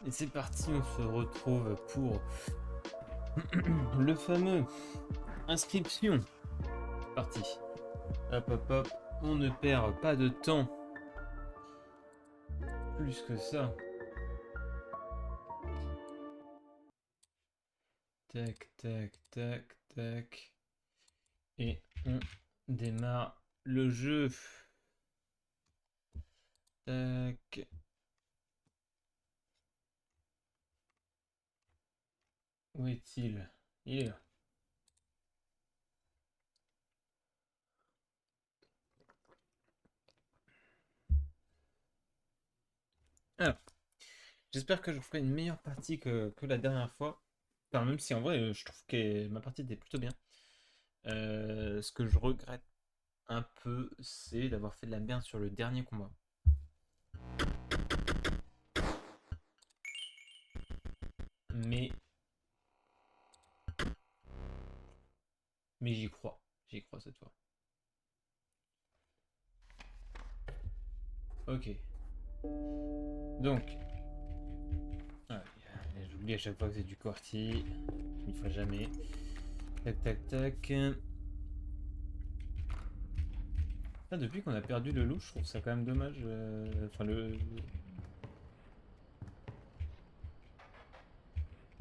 Et c'est parti, on se retrouve pour le fameux inscription. Parti. Hop hop hop, on ne perd pas de temps. Plus que ça. Tac tac tac tac. Et on démarre le jeu. Tac. Où est-il? Il est là. Alors, j'espère que je ferai une meilleure partie que la dernière fois. Enfin, même si en vrai, je trouve que ma partie était plutôt bien. Ce que je regrette un peu, c'est d'avoir fait de la merde sur le dernier combat. Mais, mais j'y crois. J'y crois cette fois. Ok. Donc, ah, j'oublie à chaque fois que c'est du QWERTY. Une fois jamais. Tac tac tac. Ah, depuis qu'on a perdu le loup, je trouve ça quand même dommage. Enfin,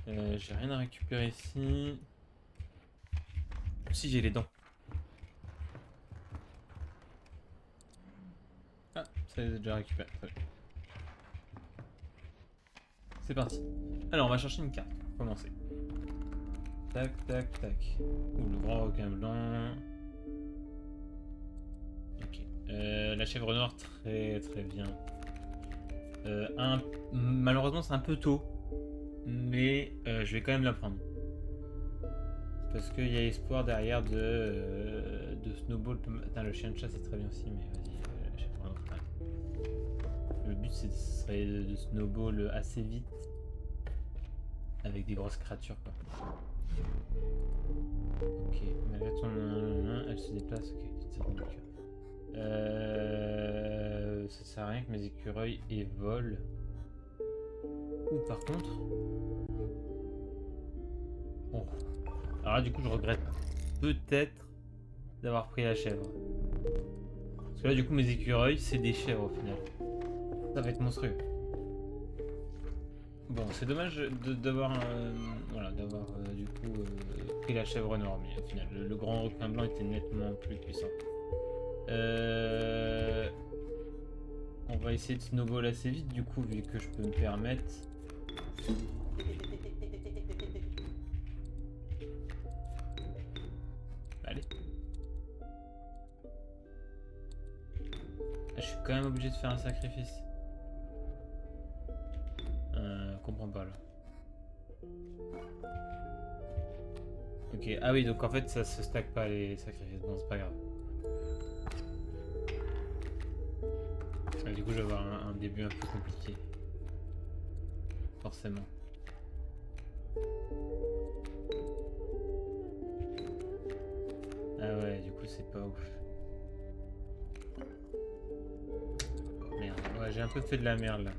j'ai rien à récupérer ici. Si, j'ai les dents. Ah, ça les a déjà récupérés. C'est parti. Alors, on va chercher une carte. Pour commencer. Tac, tac, tac. Ouh, le grand requin blanc. Ok. La chèvre noire, très très bien. Malheureusement, c'est un peu tôt. Mais je vais quand même la prendre. Parce qu'il y a espoir derrière de Snowball. Attends, le chien de chat, c'est très bien aussi, mais vas-y, la chèvre noire. Ouais. Le but, ce serait de Snowball assez vite. Avec des grosses créatures, quoi. Ok, malgré ton... Elle se déplace, ok, d'une certaine mesure. Ça sert à rien que mes écureuils et volent. Ou par contre... Bon. Alors là, du coup, je regrette peut-être d'avoir pris la chèvre. Parce que là, du coup, mes écureuils, c'est des chèvres au final. Ça va être monstrueux. Bon, c'est dommage d'avoir voilà, d'avoir du coup pris la chèvre noire, mais au final, le grand requin blanc était nettement plus puissant. On va essayer de snowball assez vite, du coup, vu que je peux me permettre. Allez. Ah, je suis quand même obligé de faire un sacrifice. Comprends pas là. Ok, ah oui, donc en fait ça se stack pas les sacrifices, bon c'est pas grave. Ah, du coup je vais avoir un début un peu compliqué. Forcément. Ah ouais, du coup c'est pas ouf. Merde, ouais j'ai un peu fait de la merde là.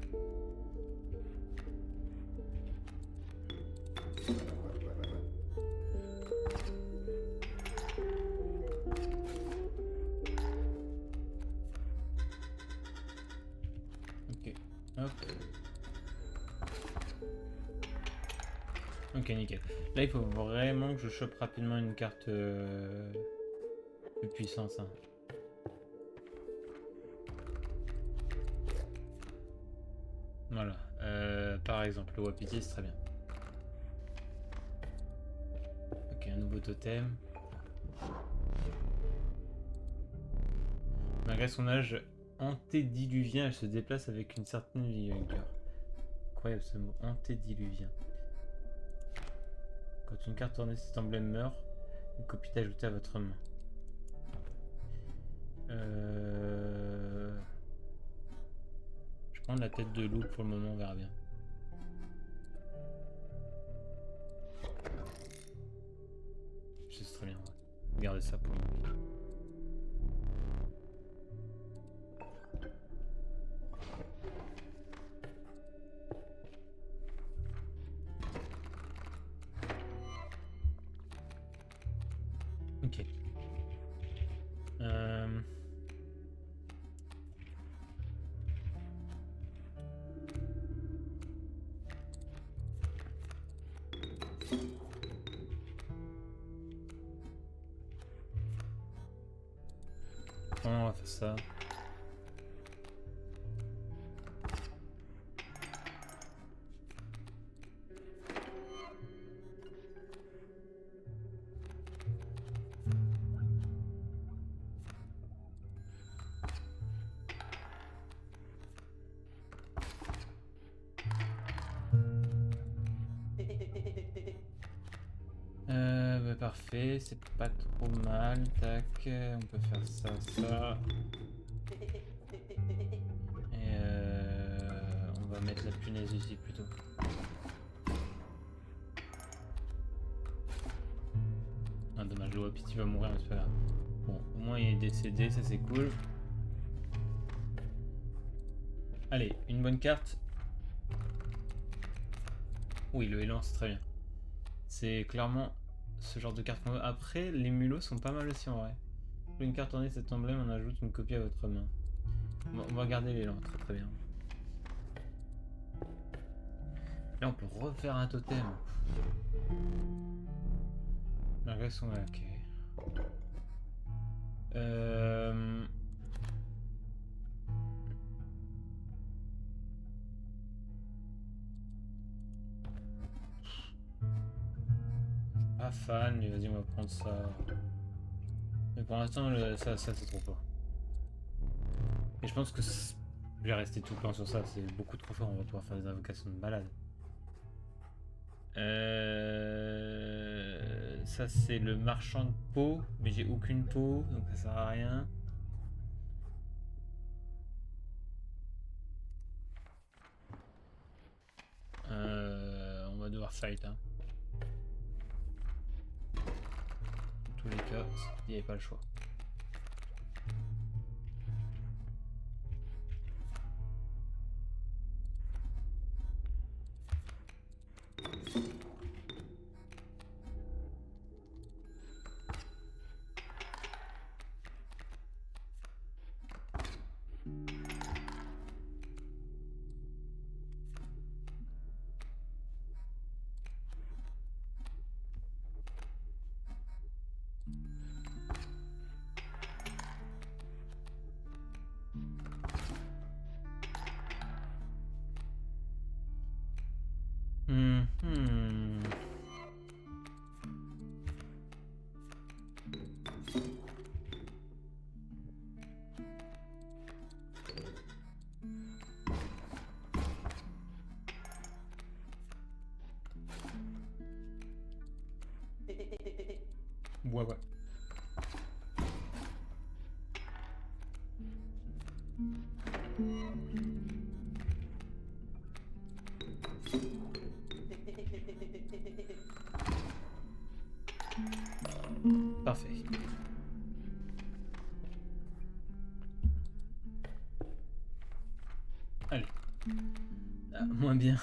Ok, hop. Ok, nickel. Là il faut vraiment que je chope rapidement une carte de puissance. Hein. Voilà. Par exemple, le Wapiti c'est très bien. Ok, un nouveau totem. Malgré son âge antédiluvien, elle se déplace avec une certaine vigueur. Incroyable ce mot, antédiluvien. Quand une carte ornée de cet emblème meurt, une copie est ajoutée à votre main. Je prends la tête de loup pour le moment, on verra bien. C'est très bien, on va garder ça pour le moment. Comment on va faire ça? Bah parfait, c'est pas trop mal. Tac, on peut faire ça, ça. Et on va mettre la punaise ici plutôt. Ah dommage, le Wapiti va mourir, mais c'est pas grave. Bon, au moins il est décédé, ça c'est cool. Allez, une bonne carte. Oui, le élan c'est très bien. C'est clairement ce genre de carte qu'on veut. Après, les mulots sont pas mal aussi en vrai. Une carte ornée de cet emblème, on ajoute une copie à votre main. On va garder l'élan, très très bien. Là on peut refaire un totem. Malgré son... ok. Pas fan, mais vas-y on va prendre ça. Mais pour l'instant ça c'est trop fort. Et je pense que je vais rester tout le temps sur ça, c'est beaucoup trop fort, on va pouvoir faire des invocations de malade. Ça c'est le marchand de peau, mais j'ai aucune peau, donc ça sert à rien. On va devoir fight. Hein. Dans tous les cas, il n'y avait pas le choix. Ouais. Parfait. Allez. Ah, moins bien.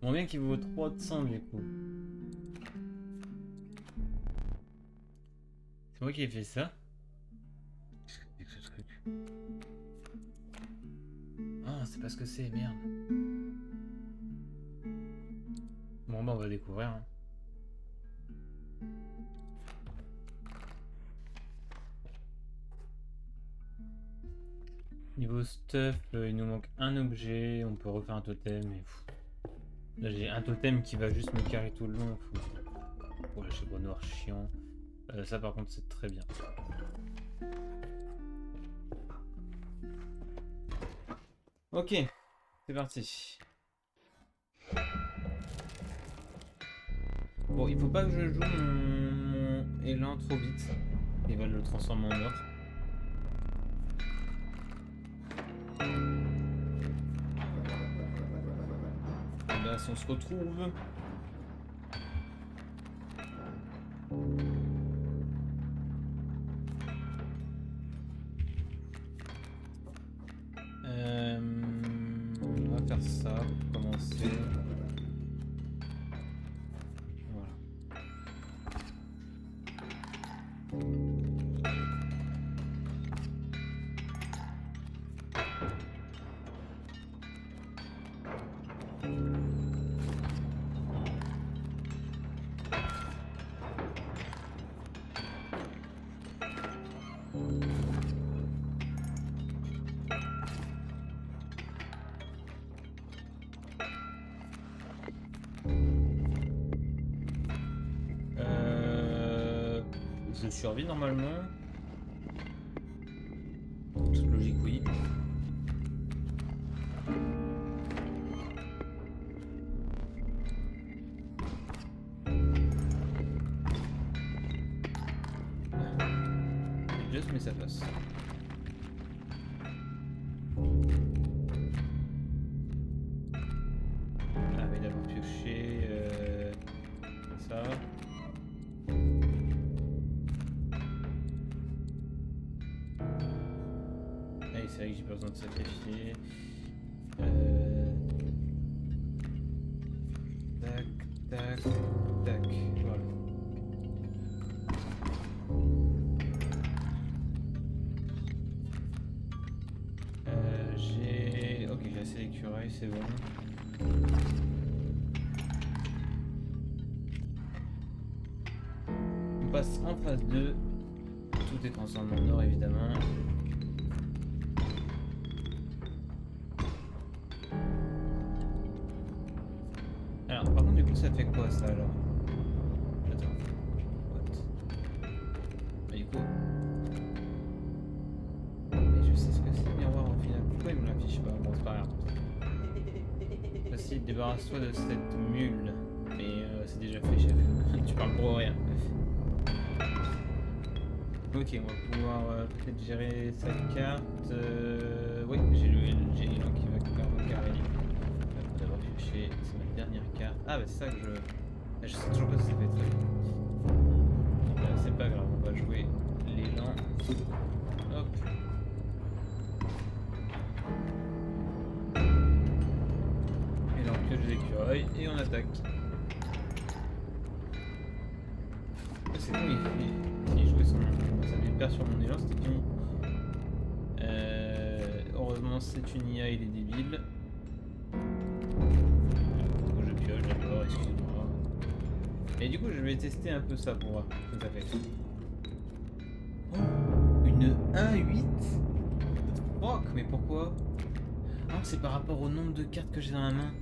Moins bien qu'il vaut 3 de sang du coup. C'est moi qui ai fait ça. Qu'est-ce que c'est que ce truc? Ah, c'est pas ce que c'est, merde. Bon bah on va découvrir. Hein. Niveau stuff, il nous manque un objet, on peut refaire un totem, mais là j'ai un totem qui va juste me carrer tout le long. Voilà, je sais pas, noir chiant. Ça par contre c'est très bien. Ok, c'est parti. Bon, il faut pas que je joue mon élan trop vite. Il va le transformer en mort. Là, si on se retrouve. On va faire ça pour commencer. Voilà. survie normalement. Toute logique, oui. Juste, mais ça passe. Ah, mais d'abord piocher ça. Allez, c'est vrai que j'ai pas besoin de sacrifier. Tac, tac, tac. Voilà. Ok, j'ai assez d'écureuils, c'est bon. On passe en phase 2. Tout est transformé en or évidemment. Alors, par contre, du coup, ça fait quoi ça alors? Attends. What? Mais du coup. Mais je sais ce que c'est le miroir au final. Pourquoi il me l'affiche pas? Bon, c'est pas grave. Facile, débarrasse-toi de cette mule. Mais c'est déjà fait, chef. Tu parles pour rien. Ok, on va pouvoir peut-être gérer sa carte. Oui, j'ai l'élan qui va carrer. D'abord piocher, c'est ma dernière carte. Ah bah c'est ça que je sais toujours pas si ça fait très bien. C'est pas grave, on va jouer l'élan. Hop. Élan que j'ai l'écureuil et on attaque. C'est bon, il jouait son. Ça avait perd sur mon élan, c'était fini. Heureusement, c'est une IA, il est débile. Du coup, je pioche d'abord, excusez-moi. Et du coup, je vais tester un peu ça pour voir ce que ça fait. Oh, une 1-8 Fuck, mais pourquoi? Ah, c'est par rapport au nombre de cartes que j'ai dans la main.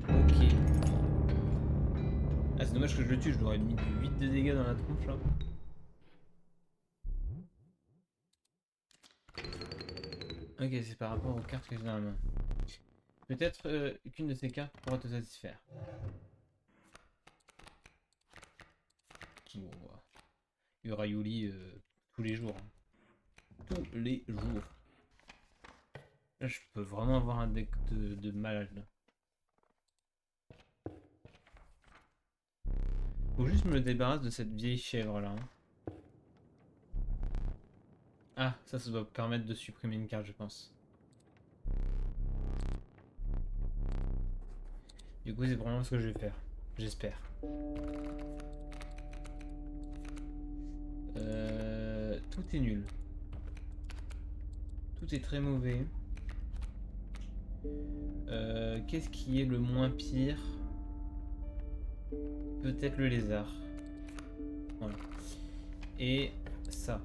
Ok. Ah, c'est dommage que je le tue, je l'aurais mis du 8 de dégâts dans la tronche là. Ok, c'est par rapport aux cartes que j'ai dans la main. Peut-être qu'une de ces cartes pourra te satisfaire. Bon, il y aura Yuli tous les jours. Hein. Tous les jours. Là, je peux vraiment avoir un deck de malade là. Faut juste me débarrasser de cette vieille chèvre là. Hein. Ah, ça doit permettre de supprimer une carte, je pense. Du coup, c'est vraiment ce que je vais faire. J'espère. Tout est nul. Tout est très mauvais. Qu'est-ce qui est le moins pire? Peut-être le lézard. Voilà. Et ça.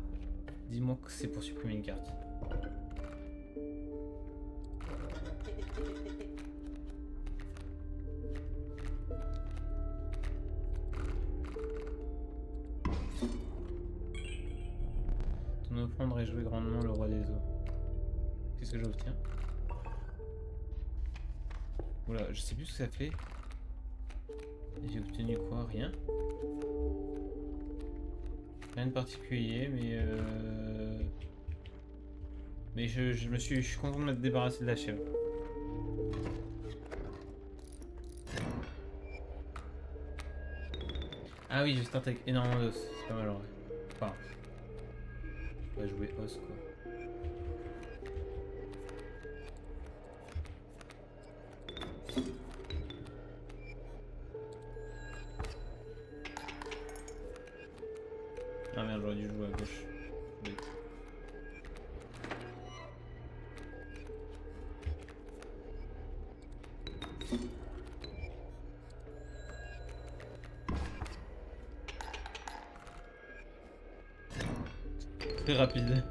Dis-moi que c'est pour supprimer une carte. Ton offrande réjouit grandement le roi des eaux. Qu'est-ce que j'obtiens? Oula, je sais plus ce que ça fait. J'ai obtenu quoi? Rien. Rien de particulier, mais je suis content de m'être débarrassé de la chèvre. Ah oui, je start avec énormément d'os, c'est pas mal en vrai. Enfin, je vais jouer os quoi. Ah merde, j'aurais dû jouer à gauche. Bête. Très rapide.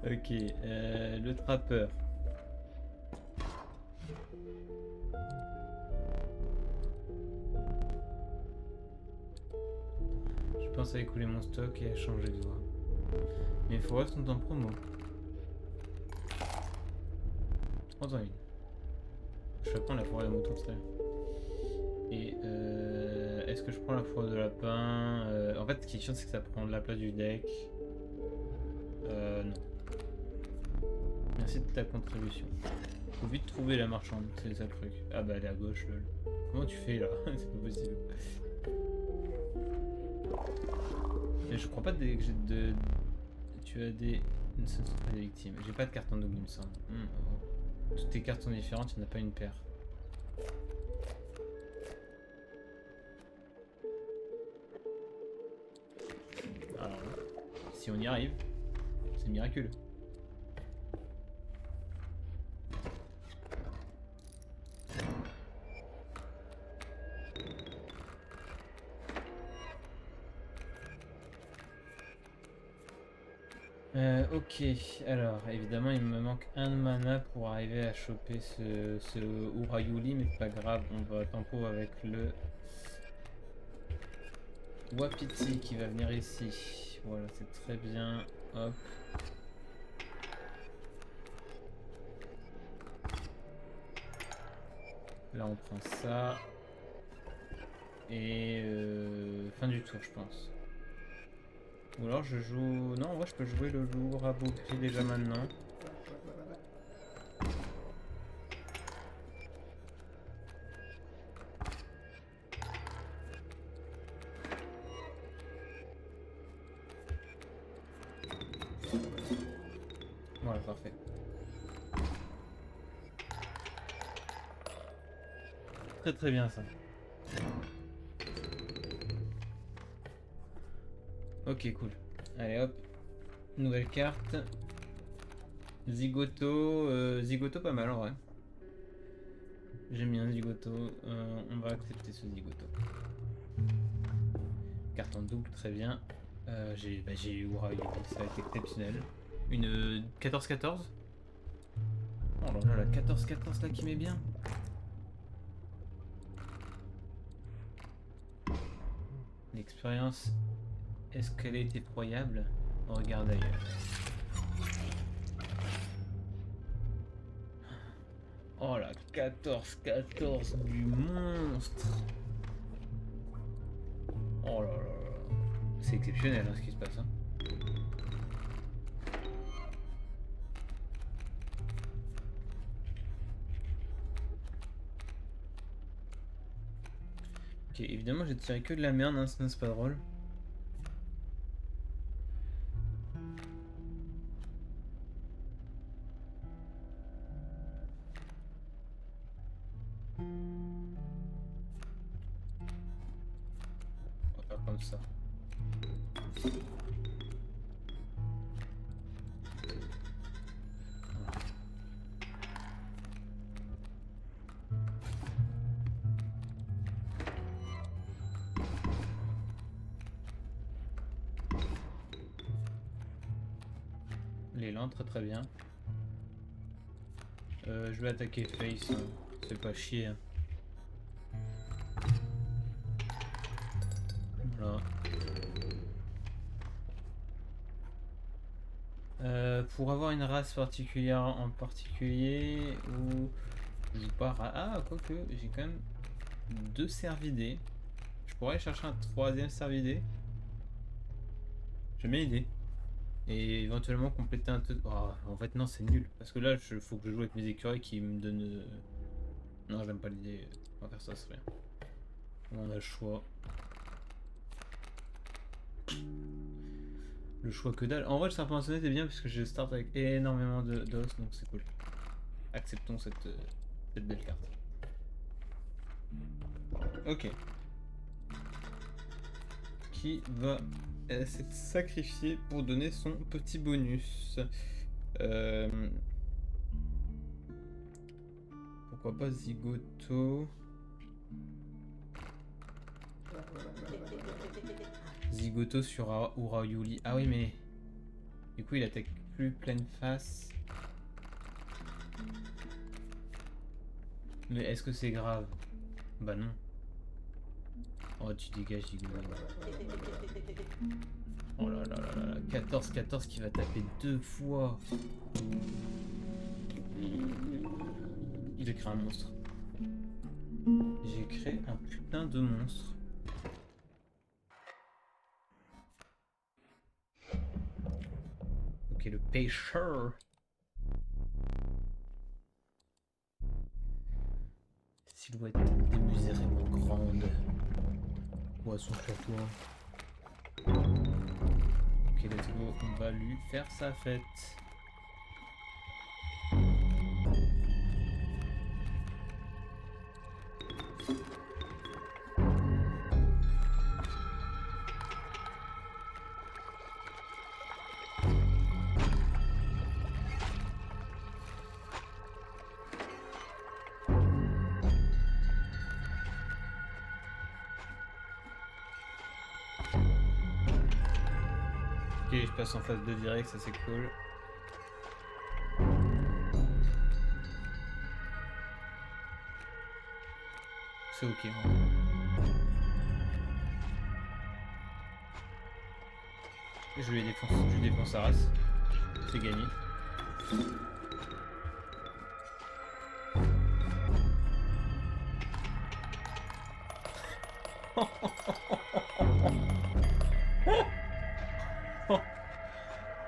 Ok, le trappeur. Je peux pense à écouler mon stock et à changer de voie. Mes forêts sont en promo. 3 ans une. Je vais prendre la forêt de mouton, c'est très bien. Et est-ce que je prends la forêt de lapin? En fait, ce qui est chiant, c'est que ça prend de la place du deck. Non. Merci de ta contribution. Faut vite trouver la marchande, c'est ça le truc. Ah bah elle est à gauche, lol. Comment tu fais là? C'est pas possible. Et je crois pas que j'ai de... Tu as des... Ce ne sont pas des victimes. J'ai pas de carton double, il me semble. Toutes tes cartes sont différentes, il n'y en a pas une paire. Alors, si on y arrive, c'est miraculeux. Ok, alors évidemment il me manque un de mana pour arriver à choper ce Urayuli, mais c'est pas grave, on va tempo avec le Wapiti qui va venir ici. Voilà, c'est très bien. Hop. Là on prend ça. Et fin du tour je pense. Ou alors je joue... Non, en vrai je peux jouer le loup Raboukri déjà maintenant. Voilà, parfait. Très très bien ça. Ok, cool. Allez hop. Nouvelle carte. Zigoto. Zigoto pas mal en vrai. J'aime bien Zigoto. On va accepter ce Zigoto. Carte en double, très bien. J'ai Urayuli, ça a été exceptionnel. Une 14-14. Oh là là, la 14-14 là qui met bien. L'expérience, est-ce qu'elle est effroyable? On regarde ailleurs. Oh la 14-14 du monstre. Oh là là là. C'est exceptionnel hein, ce qui se passe. Hein. Ok, évidemment j'ai tiré que de la merde, hein, sinon c'est pas drôle. On va faire comme ça. L'élan, très très bien. Je vais attaquer Face, hein. C'est pas chier. Hein. Voilà. Pour avoir une race particulière en particulier, ou je joue pas ah, quoique, j'ai quand même 2 cervidés. Je pourrais chercher un 3e cervidé. J'aime bien l'idée. Et éventuellement compléter un peu. Oh, en fait, non, c'est nul. Parce que là, il faut que je joue avec mes écureuils qui me donnent. Non, j'aime pas l'idée. On va faire ça, c'est rien. On a le choix. Le choix que dalle. En vrai, le serpent sonnet est bien parce que je start avec énormément d'os, donc c'est cool. Acceptons cette belle carte. Ok. Qui va s'être sacrifié pour donner son petit bonus. Pourquoi pas Zigoto? Zigoto sur Urayuli. Ah oui, mais du coup il attaque plus pleine face. Mais est-ce que c'est grave? Bah non. Oh, tu dégages, Igor. Oh là là là là, 14-14 qui va taper 2 fois. J'ai créé un monstre. J'ai créé un putain de monstre. Ok, le pêcheur. Silhouette démesurément grande. Poisson sur toi. Ok, let's go. On va lui faire sa fête. Ok, je passe en phase 2 direct, ça c'est cool. C'est ok. Je lui défonce sa race. C'est gagné.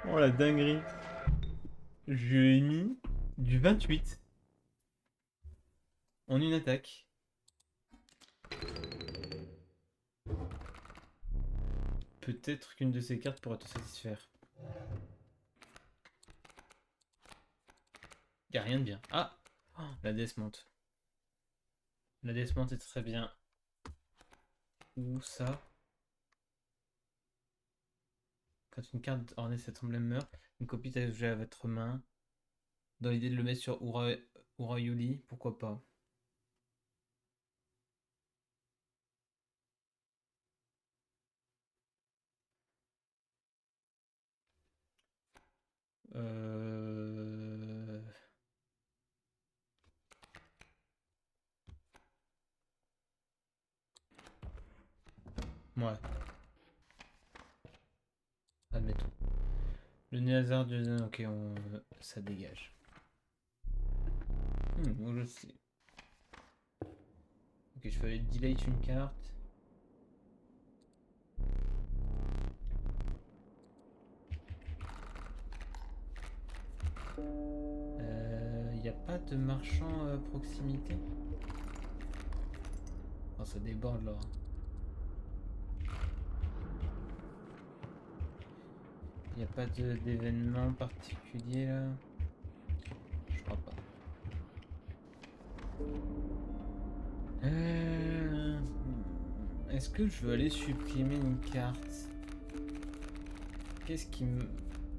Oh la dinguerie. Je lui ai mis du 28 en une attaque. Peut-être qu'une de ces cartes pourra te satisfaire. Y'a rien de bien. Ah, la déesse monte. La déesse monte est très bien. Où ça? Quand une carte ornée cet emblème meurt, une copie est ajoutée à votre main. Dans l'idée de le mettre sur Urayuli, pourquoi pas? Euh... Ouais. Admettons. Le nez hasard de... Ok, ça dégage. Bon, je sais. Ok, je fais delete une carte. Y a pas de marchand à proximité? Oh, ça déborde là. Y a pas d'événement particulier là? Je crois pas. Est-ce que je veux aller supprimer une carte? Qu'est-ce qui me...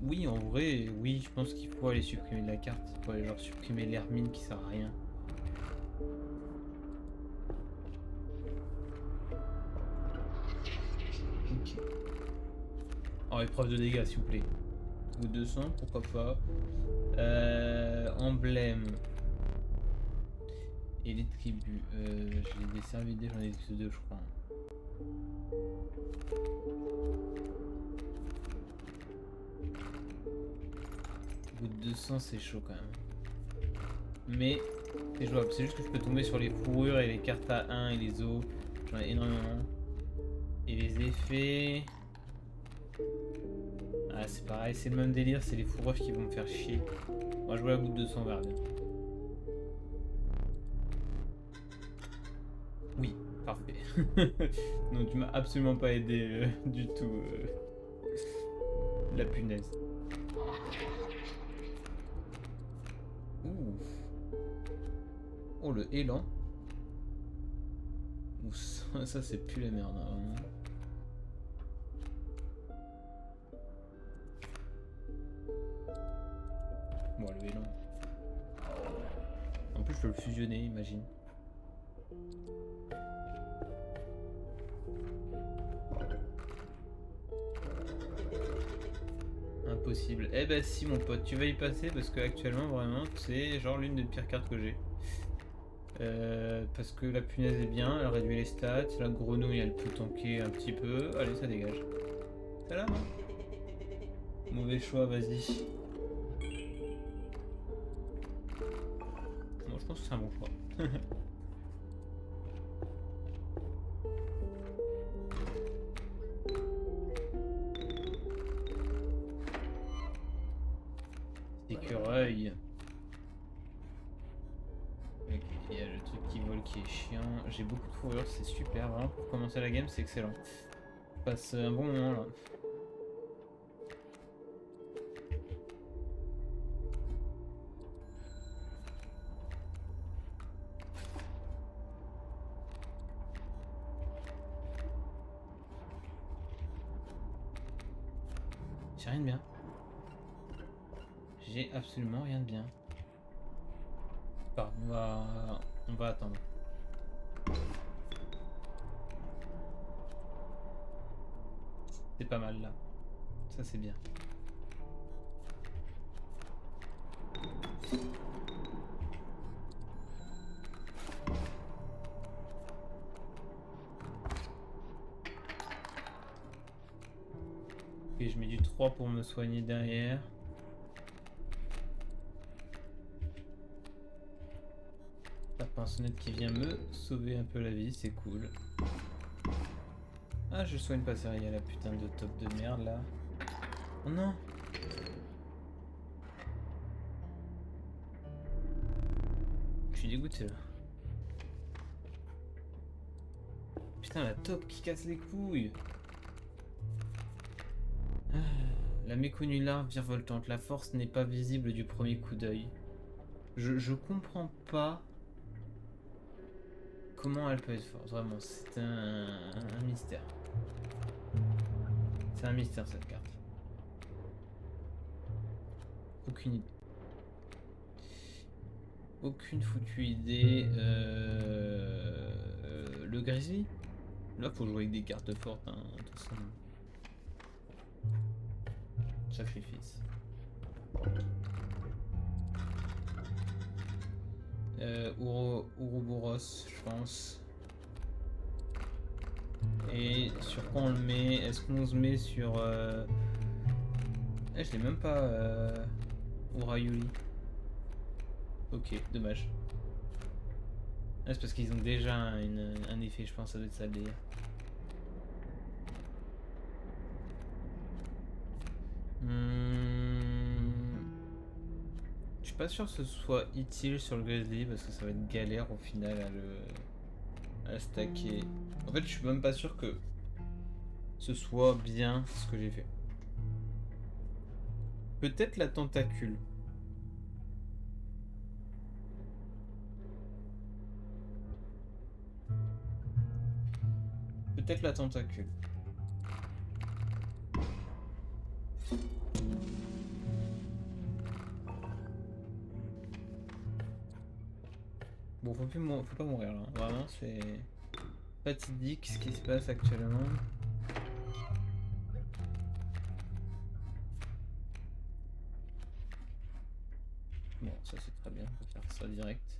Oui, en vrai, oui, je pense qu'il faut aller supprimer de la carte. Faut aller genre supprimer l'hermine qui sert à rien. Ok. Oh, épreuve de dégâts, s'il vous plaît. Ou 200, pourquoi pas. Emblème. Et les tribus. J'ai des servidés, j'en ai que 2, je crois. Au bout de 200, c'est chaud quand même. Mais c'est jouable. C'est juste que je peux tomber sur les fourrures et les cartes à 1 et les os. J'en ai énormément. Et les effets. Ah, c'est pareil, c'est le même délire. C'est les fourrures qui vont me faire chier. On va jouer à bout de 200 verres. Oui, parfait. Non, tu m'as absolument pas aidé du tout. La punaise. Ouf. Oh, le élan. Ouh, ça c'est plus la merde. Hein. Bon, le élan. En plus, je peux le fusionner, imagine. Impossible. Eh ben si mon pote, tu vas y passer parce que actuellement vraiment c'est genre l'une des pires cartes que j'ai. Parce que la punaise est bien, elle réduit les stats. La grenouille, elle peut tanker un petit peu. Allez, ça dégage. C'est là, non? Mauvais choix, vas-y. Bon, je pense que c'est un bon choix. Écureuil. Ok, il y a le truc qui vole qui est chiant. J'ai beaucoup de fourrure, c'est super. Vraiment, pour commencer la game, c'est excellent. Je passe un bon moment là. J'ai rien de bien. J'ai absolument rien de bien. Bon, on va attendre. C'est pas mal là. Ça c'est bien. Ok, je mets du 3 pour me soigner derrière. La pinsonnette qui vient me sauver un peu la vie, c'est cool. Ah, je soigne pas sérieux la putain de top de merde là. Oh non! Je suis dégoûté là. Putain, la top qui casse les couilles! Ah, la méconnue larve virevoltante. La force n'est pas visible du premier coup d'œil. Je comprends pas comment elle peut être forte. Vraiment, c'est un mystère. C'est un mystère cette carte. Aucune idée. Aucune foutue idée. Le grizzly? Là, faut jouer avec des cartes fortes. Hein, de toute façon. Sacrifice. Ouroboros, je pense. Et sur quoi on le met? Est-ce qu'on se met sur... je l'ai même pas... Urayuli. Ok, dommage. Ah, c'est parce qu'ils ont déjà un effet, je pense, ça doit être ça le délire. Je suis pas sûr que ce soit utile sur le Grizzly parce que ça va être galère au final à le stacker. En fait, je suis même pas sûr que ce soit bien ce que j'ai fait. Peut-être la tentacule. Peut-être la tentacule. Bon, faut pas mourir là. Vraiment, c'est fatidique ce qui se passe actuellement. Bon, ça c'est très bien, on peut faire ça direct.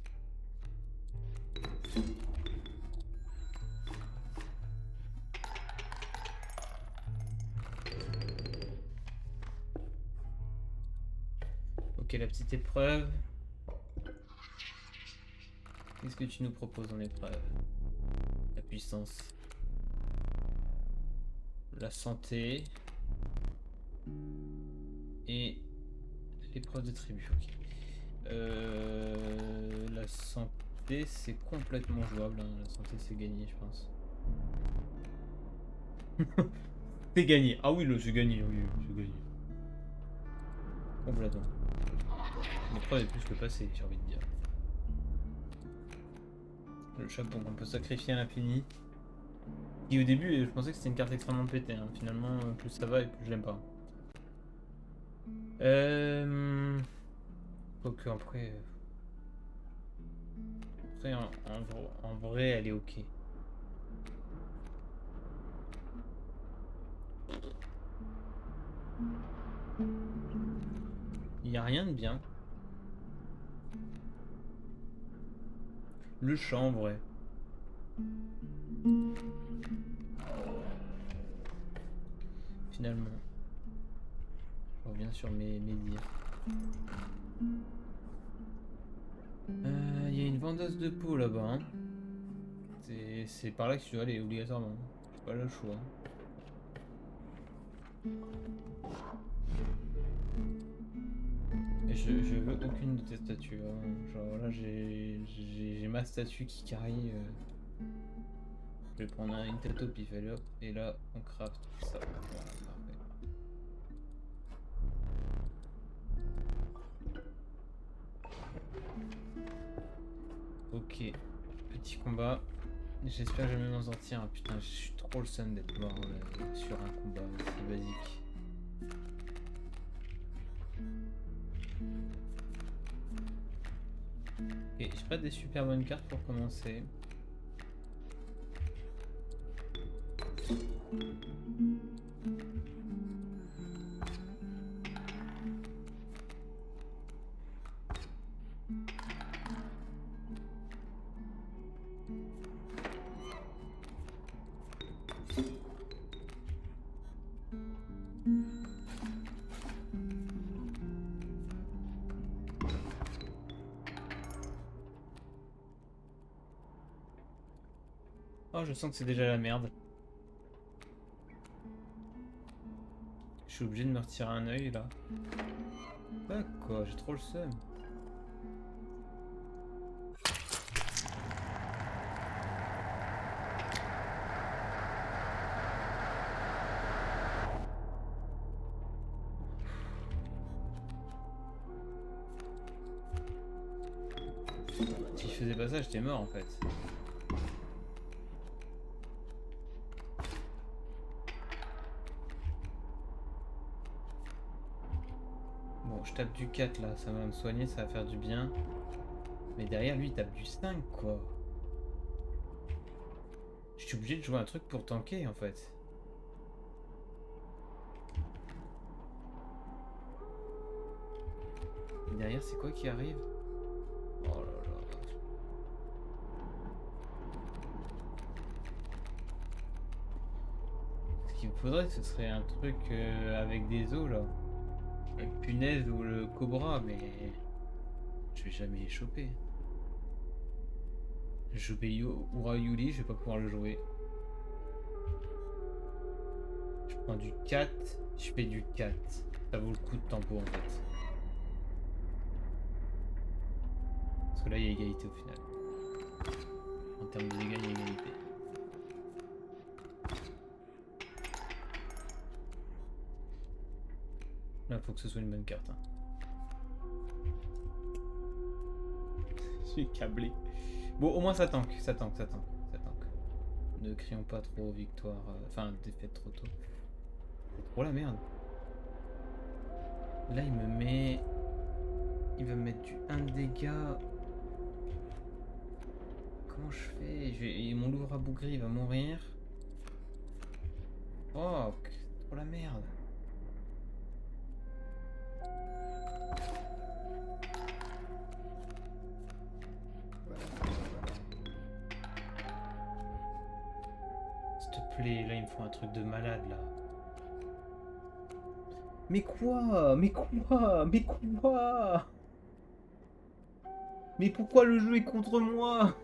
Ok, la petite épreuve. Qu'est-ce que tu nous proposes en épreuve? La puissance. La santé. Et l'épreuve de tribu, ok. La santé, c'est complètement jouable. Hein. La santé, c'est gagné, je pense. C'est gagné. Ah oui, c'est gagné. Oui, c'est gagné. Complètement. L'épreuve est plus que passée, j'ai envie de dire. Le chapeau qu'on peut sacrifier à l'infini. Et au début, je pensais que c'était une carte extrêmement pétée. Hein. Finalement, plus ça va et plus je l'aime pas. Quoique après. Après, en vrai, elle est ok. Il n'y a rien de bien. Le champ, en vrai. Finalement. Je reviens sur mes dires. Il y a une vendeuse de peau là-bas. Hein. C'est par là que tu dois aller, obligatoirement. J'ai pas le choix. Et je veux aucune de tes statues. Hein. Genre là, j'ai ma statue qui carry. Je vais prendre une tête au pif, allez hop. Et là, on craft tout ça. Voilà, parfait. Ok, petit combat. J'espère que je vais m'en sortir. Hein. Putain, je suis trop le seum d'être mort sur un combat aussi basique. Ok, j'ai pas des super bonnes cartes pour commencer. Oh, je sens que c'est déjà la merde. Je suis obligé de me retirer un œil là. Bah quoi, j'ai trop le seum. Si je faisais pas ça, j'étais mort en fait. Bon, je tape du 4 là, ça va me soigner, ça va faire du bien. Mais derrière lui, il tape du 5 quoi. Je suis obligé de jouer un truc pour tanker en fait. Et derrière, c'est quoi qui arrive? Oh là là. Ce qu'il me faudrait, ce serait un truc avec des os là. La punaise ou le cobra, mais je vais jamais les choper. Je chope Urayuli, je vais pas pouvoir le jouer. Je prends du 4, je fais du 4. Ça vaut le coup de tempo en fait. Parce que là il y a égalité au final. En termes de dégâts, il y a égalité. Là faut que ce soit une bonne carte. Hein. Je suis câblé. Bon, au moins ça tank, ça tank. Ne crions pas trop victoire, enfin défaite trop tôt. C'est trop la merde. Là il me met... Il va me mettre du 1 de dégâts. Comment je fais? Mon louvre à bougri il va mourir. Fuck, trop la merde. S'il te plaît, là il me faut un truc de malade là. Mais quoi? Mais quoi? Mais quoi? Mais pourquoi le jeu est contre moi?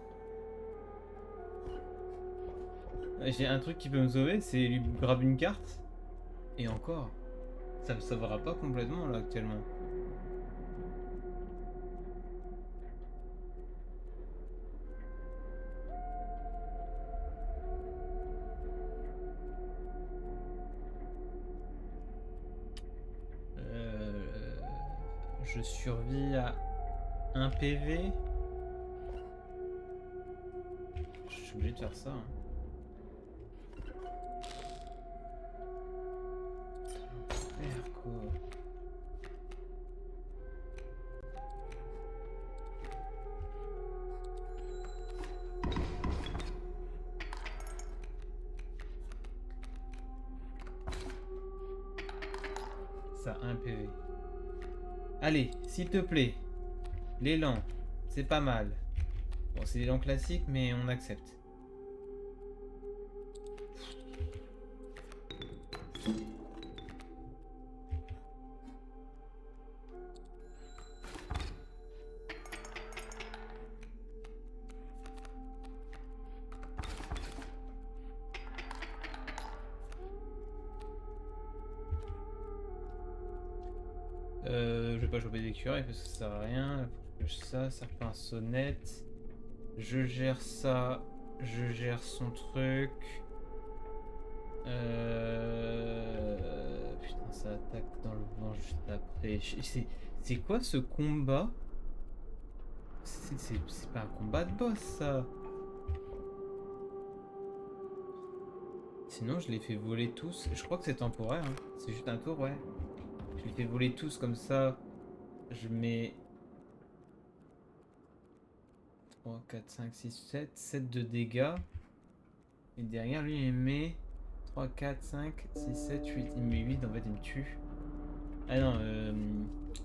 J'ai un truc qui peut me sauver, c'est lui grab une carte. Et encore, ça me sauvera pas complètement là actuellement. Je survis à 1 PV. Je suis obligé de faire ça. Hein. Faire quoi? Ça, 1 PV. Allez, s'il te plaît. L'élan, c'est pas mal. Bon, c'est des langues classiques, mais on accepte. Je vais pas choper d'écureuil parce que ça sert à rien. Faut que ça fait un sonnette. Je gère ça. Je gère son truc. Putain, ça attaque dans le vent juste après. C'est quoi ce combat? C'est pas un combat de boss, ça. Sinon, je les fais voler tous. Je crois que c'est temporaire. Hein. C'est juste un tour, ouais. Je les fais voler tous comme ça. Je mets 3, 4, 5, 6, 7. 7 de dégâts. Et derrière lui, il met 3, 4, 5, 6, 7, 8. Il met 8, en fait, il me tue. Ah non,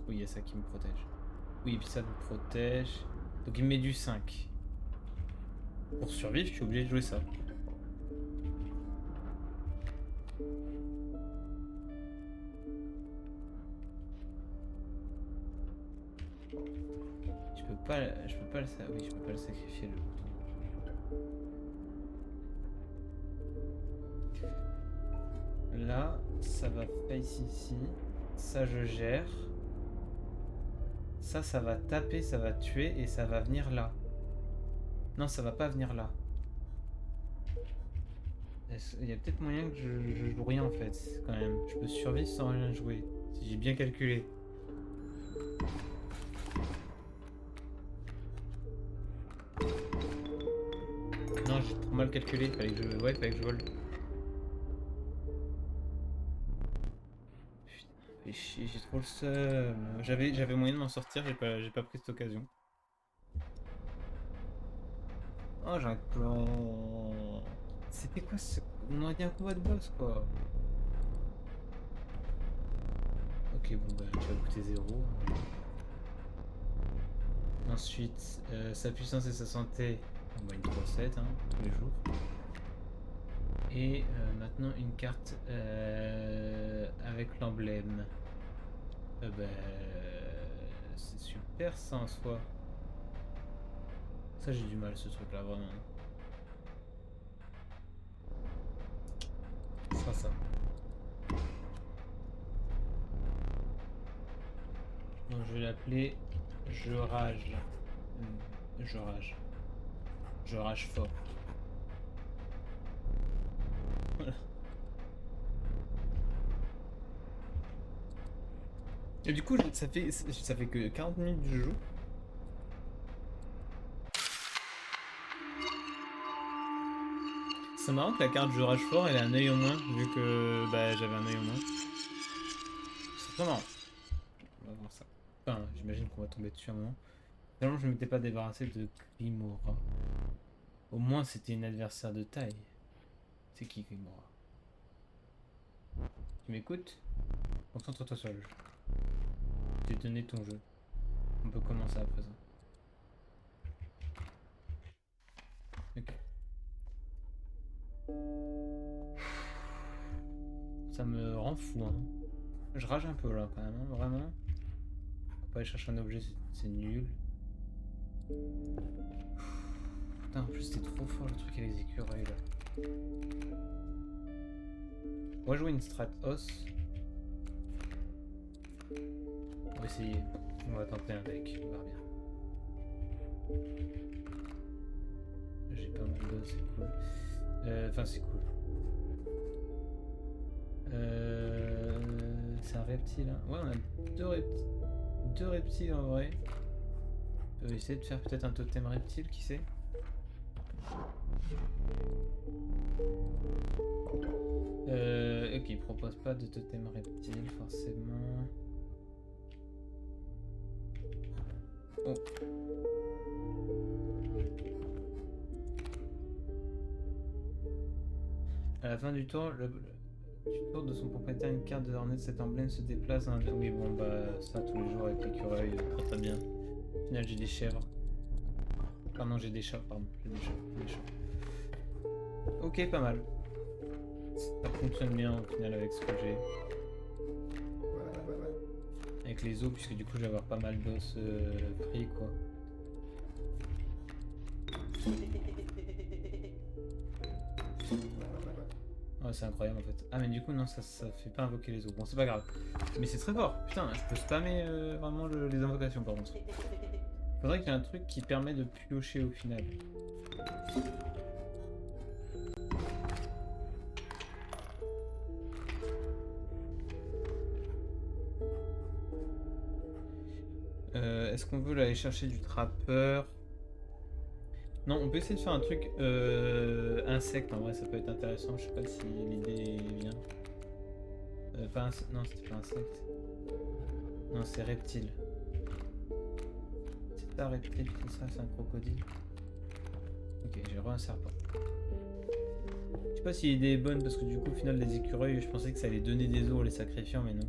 oui, il y a ça qui me protège. Oui, et puis ça me protège. Donc il me met du 5. Pour survivre, je suis obligé de jouer ça. Je peux pas le oui, je peux pas le sacrifier le bouton. Là, ça va face ici. Ça, je gère. Ça va taper, ça va tuer et ça va venir là. Non, ça va pas venir là. Il y a peut-être moyen que je joue rien en fait, quand même. Je peux survivre sans rien jouer, si j'ai bien calculé. Non, j'ai trop mal calculé, fallait que je... Ouais, fallait que je vole. Putain, fait chier, j'ai trop le seum. J'avais moyen de m'en sortir, j'ai pas pris cette occasion. Oh, j'ai un plan. C'était quoi ce... On aurait dit un combat de boss, quoi. Ok, bon, bah, tu vas goûter 0. Ensuite, sa puissance et sa santé, on va une 3-7 hein, tous les jours. Et maintenant une carte avec l'emblème. C'est super ça en soi. Ça j'ai du mal ce truc là vraiment. Ce sera ça. Donc je vais l'appeler Je rage. Je rage. Je rage fort. Voilà. Et du coup, ça fait que 40 minutes que je joue. C'est marrant que la carte Je rage fort, elle a un œil au moins, vu que j'avais un œil au moins. C'est très marrant. On va voir ça. Enfin, j'imagine qu'on va tomber dessus à un moment. Finalement, je ne m'étais pas débarrassé de Grimora. Au moins, c'était une adversaire de taille. C'est qui Grimora? Tu m'écoutes? Concentre-toi sur le jeu. J'ai donné ton jeu. On peut commencer à présent. Ok. Ça me rend fou, hein. Je rage un peu là quand même, hein, vraiment. On peut aller chercher un objet, c'est nul. Putain, en plus c'était trop fort le truc avec les écureuils là. On va jouer une strat os. On va essayer. On va tenter un deck, on verra bien. J'ai pas mal d'os, c'est cool. Enfin, c'est cool. C'est un reptile. Hein. Ouais, on a deux reptiles en vrai. On peut essayer de faire peut-être un totem reptile, qui sait. Ok, il propose pas de totem reptile forcément. Oh. À la fin du tour, du tour de son propriétaire, une carte désormais de cet emblème se déplace. Hein. Oui, bon, bah, ça tous les jours avec l'écureuil, très très bien. Au final, j'ai des chèvres. Pardon, j'ai des chats, pardon. J'ai des chats. Ok, pas mal. Ça fonctionne bien au final avec ce que j'ai. Avec les os, puisque du coup je vais avoir pas mal d'os pris quoi. Oh, c'est incroyable en fait. Ah mais du coup non, ça fait pas invoquer les os. Bon, c'est pas grave. Mais c'est très fort. Putain, je peux spammer vraiment les invocations par contre. Faudrait qu'il y ait un truc qui permet de piocher au final. Est-ce qu'on veut aller chercher du trappeur? Non, on peut essayer de faire un truc insecte, en vrai ça peut être intéressant, je sais pas si l'idée vient. Pas non, c'était pas insecte. Non, c'est reptile. C'est pas reptile, c'est ça, c'est un crocodile. Ok, j'ai re un serpent. Je sais pas si l'idée est bonne parce que du coup au final les écureuils, je pensais que ça allait donner des os en les sacrifiant, mais non.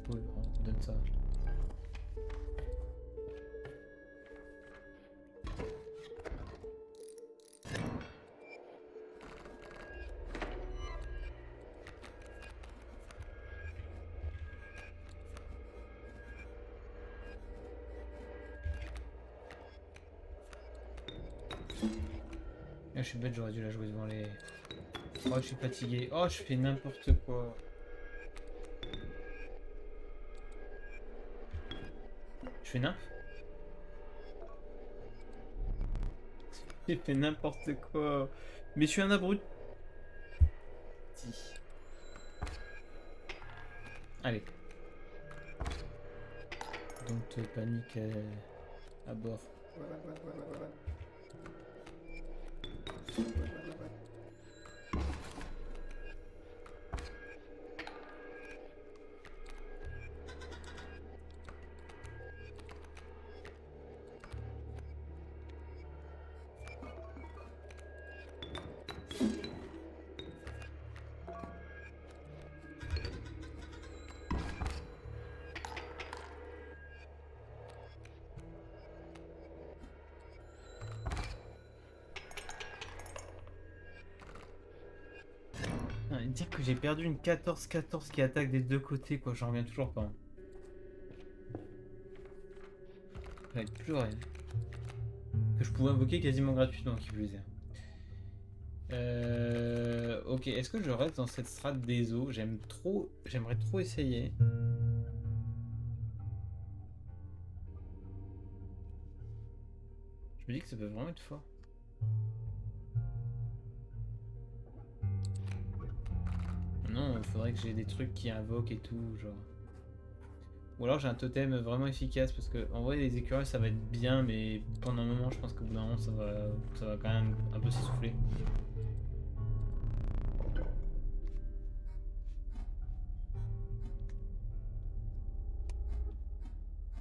Oui, on donne ça. Ah, je suis bête, j'aurais dû la jouer devant les... Oh, je suis fatigué. Oh, je fais n'importe quoi. Je fais nymphe? J'ai fait n'importe quoi. Mais je suis un abruti. Allez. Donc panique à bord. Dire que j'ai perdu une 14-14 qui attaque des deux côtés, quoi, j'en reviens toujours pas. J'avais plus rien. Que je pouvais invoquer quasiment gratuitement, qui plus est. Ok, est-ce que je reste dans cette strate des eaux? J'aimerais trop essayer. Je me dis que ça peut vraiment être fort. Non, il faudrait que j'ai des trucs qui invoquent et tout, genre. Ou alors j'ai un totem vraiment efficace parce que en vrai les écureuils ça va être bien, mais pendant un moment je pense qu'au bout d'un moment ça va quand même un peu s'essouffler.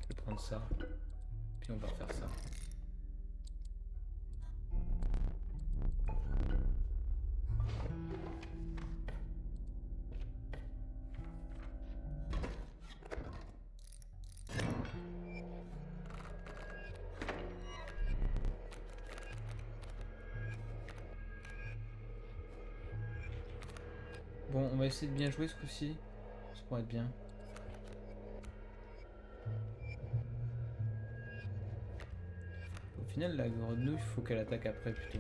Je vais prendre ça, puis on va refaire ça. Bon, on va essayer de bien jouer ce coup-ci. Ça pourrait être bien. Au final, la grenouille, il faut qu'elle attaque après plutôt.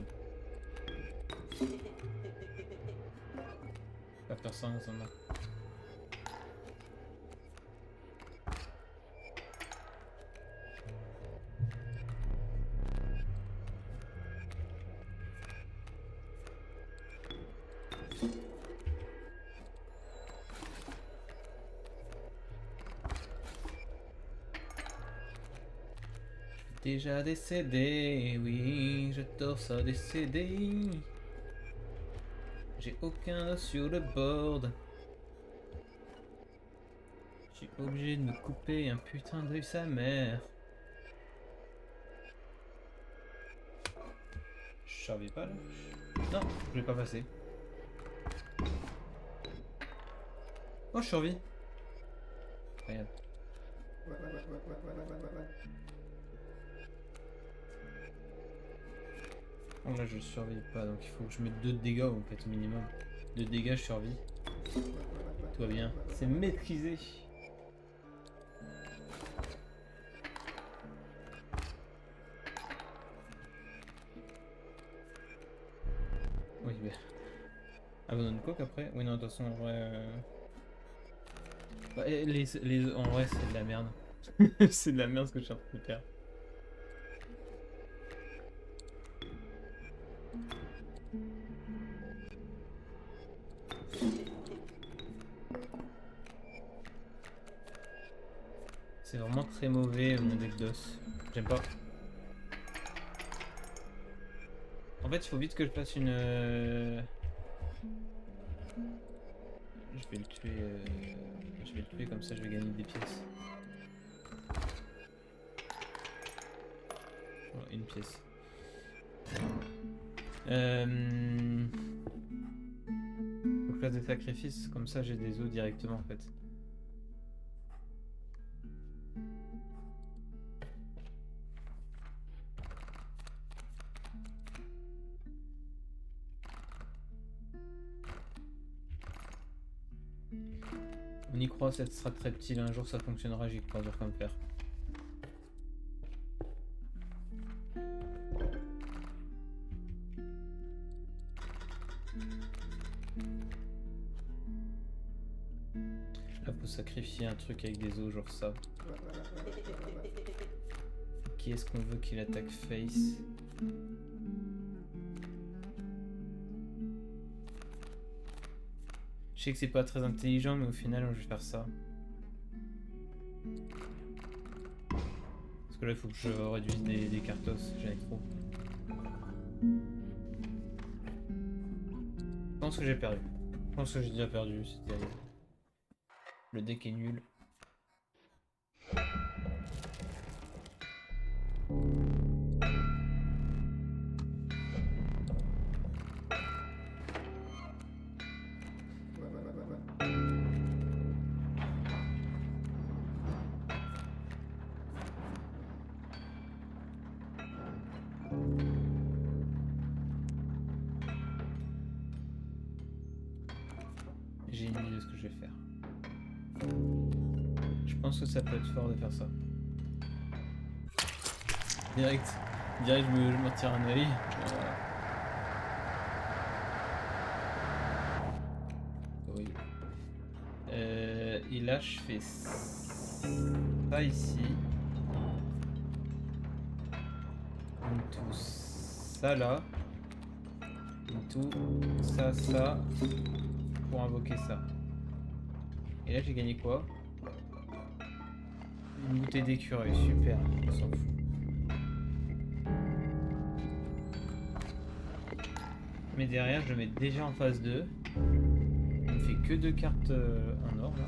Pas faire ça ensemble. Déjà décédé, oui, je torse à décédé. J'ai aucun os sur le board. Je suis obligé de me couper un putain d'œil sa mère. Je savais pas là. Non, je vais pas passer. Oh, je survis. Regarde. Bon, là je survis pas, donc il faut que je mette 2 de dégâts en fait au minimum. 2 dégâts, je survis. Tout va bien. C'est maîtrisé. Oui, bah. Abandonne quoi qu'après? Oui, non, de toute façon, en vrai. Bah, en vrai, c'est de la merde. C'est de la merde ce que je suis en train de faire. C'est vraiment très mauvais mon deck d'os. J'aime pas. En fait, il faut vite que je fasse une. Je vais le tuer. Je vais le tuer comme ça, je vais gagner des pièces. Voilà, une pièce. Faut que je fasse des sacrifices, comme ça j'ai des os directement en fait. On y croit, cette strat reptile, un jour ça fonctionnera, j'y crois dur comme fer. Là faut sacrifier un truc avec des os, genre ça. Qui est-ce qu'on veut qu'il attaque face? Je sais que c'est pas très intelligent, mais au final je vais faire ça. Parce que là il faut que je réduise des cartos, j'en ai trop. Je pense que j'ai perdu. Je pense que j'ai déjà perdu, c'était... Le deck est nul. J'ai une idée de ce que je vais faire. Je pense que ça peut être fort de faire ça. Direct, je me retire un œil. Oui. Et là, je fais ça ici. Tout ça là. Tout ça, ça. Pour invoquer ça. Et là, j'ai gagné quoi? Une bouteille d'écureuil, super, on s'en fout. Mais derrière, je le mets déjà en phase 2. Il me fait que 2 cartes en or là.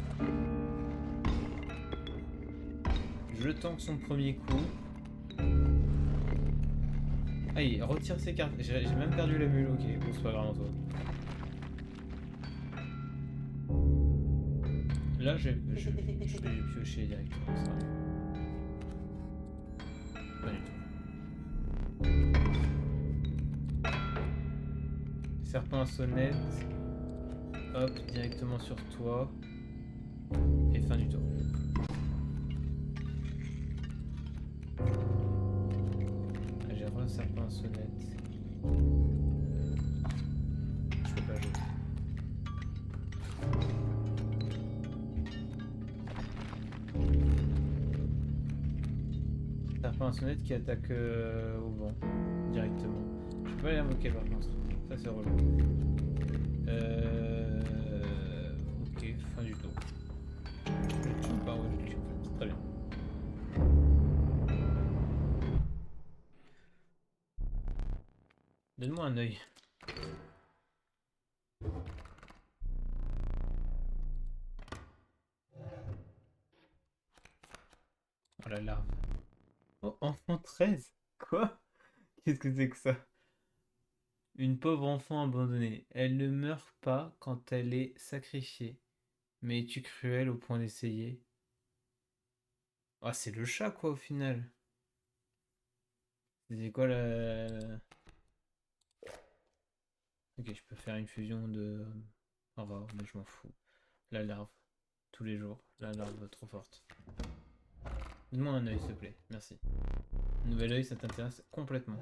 Je tank son premier coup. Ah, il retire ses cartes. J'ai même perdu la bulle, ok, bon, c'est pas grave en toi. Là, je vais piocher directement ça. Pas du tout. Serpent à sonnette. Hop, directement sur toi. Et fin du tour. Là, j'ai re serpent à sonnette. Je peux pas jouer. Serpent à sonnette qui attaque au vent directement. Je peux pas l'invoquer par contre. Ça c'est relou. Ok, fin du tour. Je le tue pas, ouais, je le tue. Très bien. Donne-moi un œil. Oh la larve. Oh, enfant 13. Quoi? Qu'est-ce que c'est que ça? Une pauvre enfant abandonnée. Elle ne meurt pas quand elle est sacrifiée. Mais es-tu cruel au point d'essayer? Ah, c'est le chat quoi au final. C'est quoi la... Ok, je peux faire une fusion de... Oh, mais je m'en fous. La larve. Tous les jours. La larve trop forte. Donne-moi un œil s'il te plaît. Merci. Nouvel œil, ça t'intéresse complètement.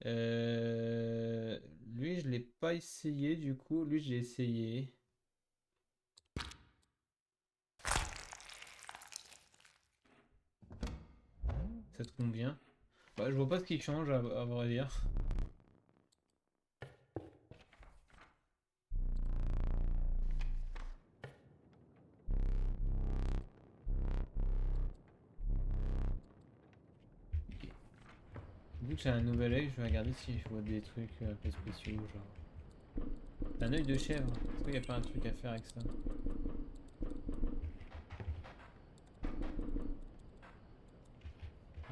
Lui, je l'ai pas essayé du coup. Lui, j'ai essayé. Ça te convient? Bah, je vois pas ce qui change à vrai dire. Vu que j'ai un nouvel œil, je vais regarder si je vois des trucs un peu spéciaux, genre. Un œil de chèvre. Est-ce qu'il n'y a pas un truc à faire avec ça?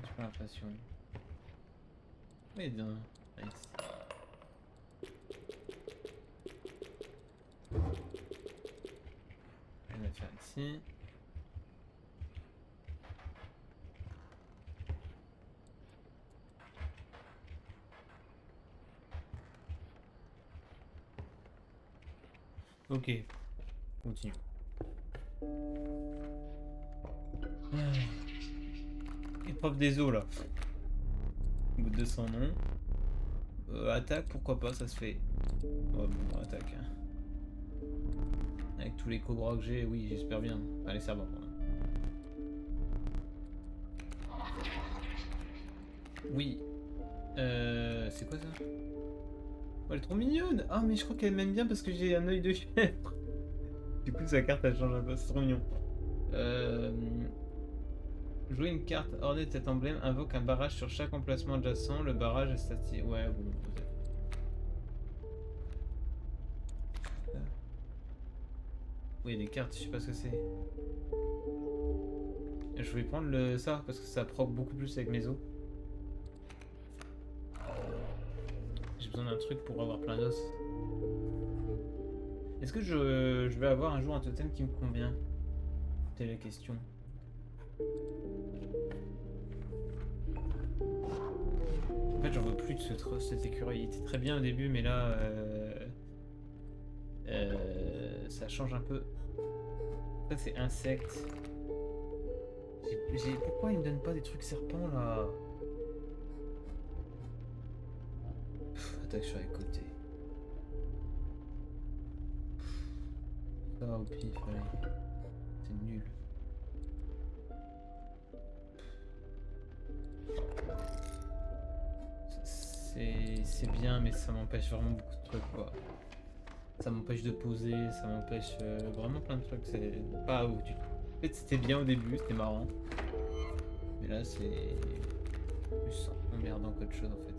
J'ai pas l'impression. Mais non. Nice. On va faire ici. Ok, continue. Épreuve des eaux là. Au bout de son nom. Attaque, pourquoi pas, ça se fait. Oh bon, attaque. Hein. Avec tous les cobras que j'ai, oui, j'espère bien. Allez, ça va. Oui. C'est quoi ça? Oh, elle est trop mignonne! Ah, mais je crois qu'elle m'aime bien parce que j'ai un œil de chèvre. Du coup, sa carte elle change un peu, c'est trop mignon. Euh... Jouer une carte ornée de cet emblème invoque un barrage sur chaque emplacement adjacent. Le barrage est statique. Ouais, bon, peut-être. Oui, il y a des cartes, je sais pas ce que c'est. Je vais prendre ça parce que ça proc beaucoup plus avec mes os. J'ai besoin d'un truc pour avoir plein d'os. Est-ce que je vais avoir un jour un totem qui me convient? Telle est la question. En fait, j'en veux plus de cet écureuil. Il était très bien au début, mais là, ça change un peu. Ça, c'est insecte. Pourquoi il me donne pas des trucs serpents là? Attaque sur les côtés. Ça au pif, allez. C'est nul. C'est bien, mais ça m'empêche vraiment beaucoup de trucs quoi. Ça m'empêche de poser, ça m'empêche vraiment plein de trucs. C'est pas ouf du tout. En fait, c'était bien au début, c'était marrant. Mais là, c'est plus emmerdant qu'autre chose en fait.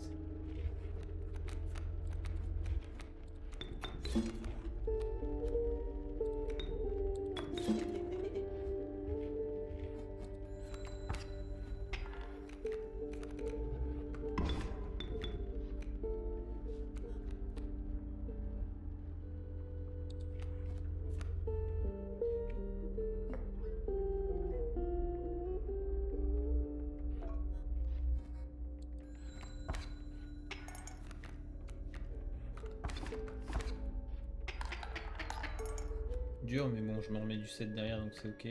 Dur, mais bon, je me remets du 7 derrière donc c'est ok. De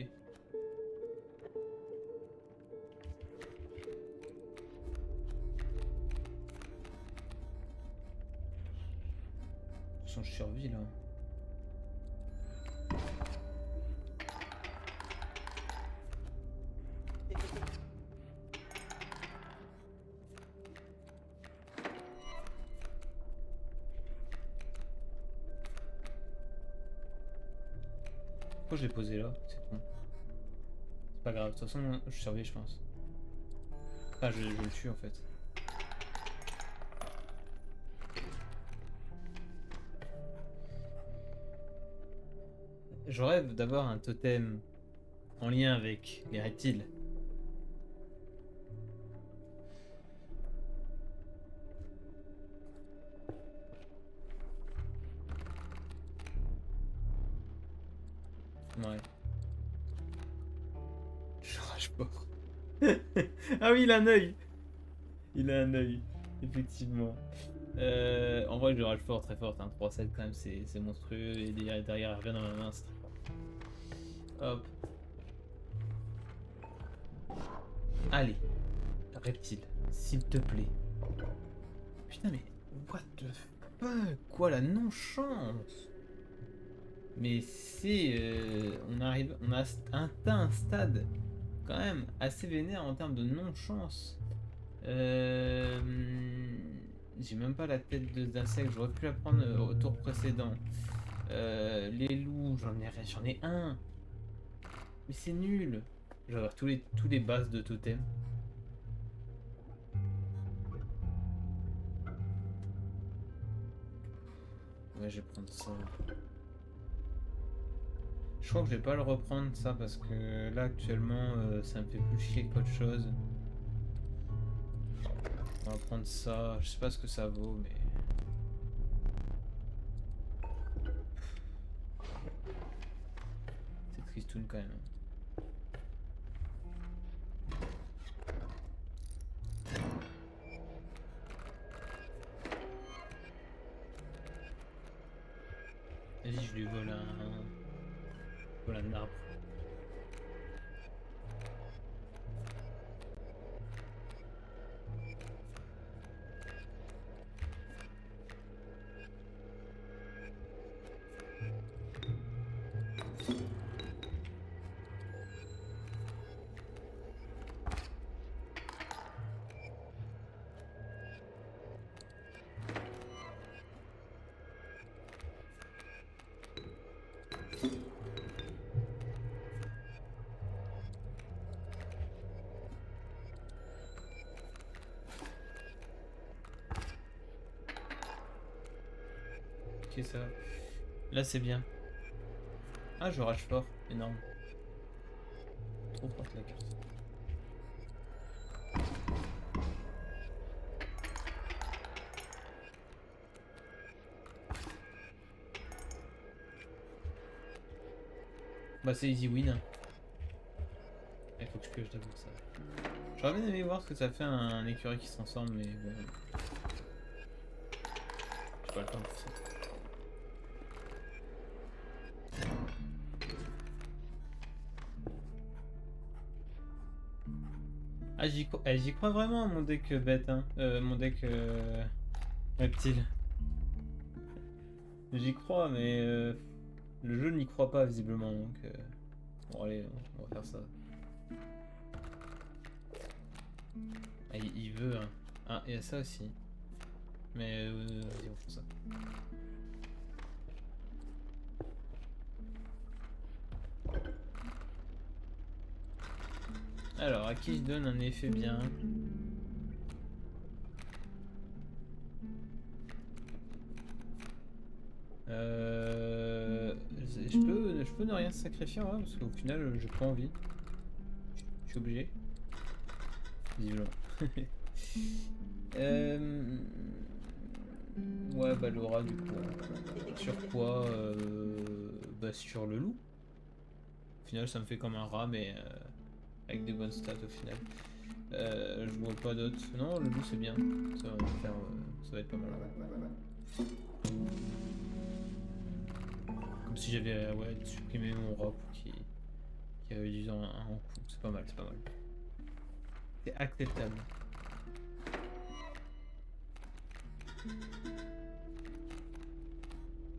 toute façon, je survis là. Pourquoi je l'ai posé là? C'est con. C'est pas grave, de toute façon, je survis, je pense. Ah, je le tue en fait. Je rêve d'avoir un totem en lien avec les reptiles. Ouais. rage fort. Ah oui, il a un œil. Il a un œil, effectivement. En vrai, je rage fort, très fort. Un 3-7 quand même, c'est monstrueux. Et derrière, il revient dans ma main, c'est très fort. Hop. Allez, reptile, s'il te plaît. Putain, mais what the fuck? Quoi, la non-chance? Mais on a atteint un stade quand même assez vénère en termes de non-chance. Euh, J'ai même pas la tête d'insecte, j'aurais pu la prendre au tour précédent. Les loups, j'en ai un. Mais c'est nul. Je vais avoir tous les bases de totem. Ouais, je vais prendre ça. Je crois que je vais pas le reprendre ça parce que là actuellement ça me fait plus chier qu'autre chose. On va prendre ça. Je sais pas ce que ça vaut mais. C'est tristoun quand même. Vas-y, je lui vole un arbre. Ok, ça va. Là c'est bien. Ah, je rage fort. Énorme. Trop forte la carte. Bah c'est easy win. Il faut que je pioche d'abord ça. J'aurais bien aimé voir ce que ça fait un écureuil qui se transforme, mais bon. J'ai pas le temps pour ça. Ah, j'y crois vraiment mon deck bête, hein. Mon deck reptile. J'y crois, mais le jeu n'y croit pas visiblement, donc bon allez, on va faire ça. Ah, il veut, hein. Ah, il y a ça aussi. Mais vas-y, on fait ça. Alors, à qui je donne un effet bien? Je peux ne rien sacrifier, ouais, parce qu'au final, j'ai pas envie. Je suis obligé. Visiblement. Ouais, bah Laura, du coup. Sur quoi bah sur le loup. Au final, ça me fait comme un rat, mais avec des bonnes stats au final. Je vois pas d'autres. Non, le loup c'est bien. Ça va faire, ça va être pas mal. Comme si j'avais ouais, supprimé mon rat pour qu'il réduise un coup. C'est pas mal, c'est pas mal. C'est acceptable.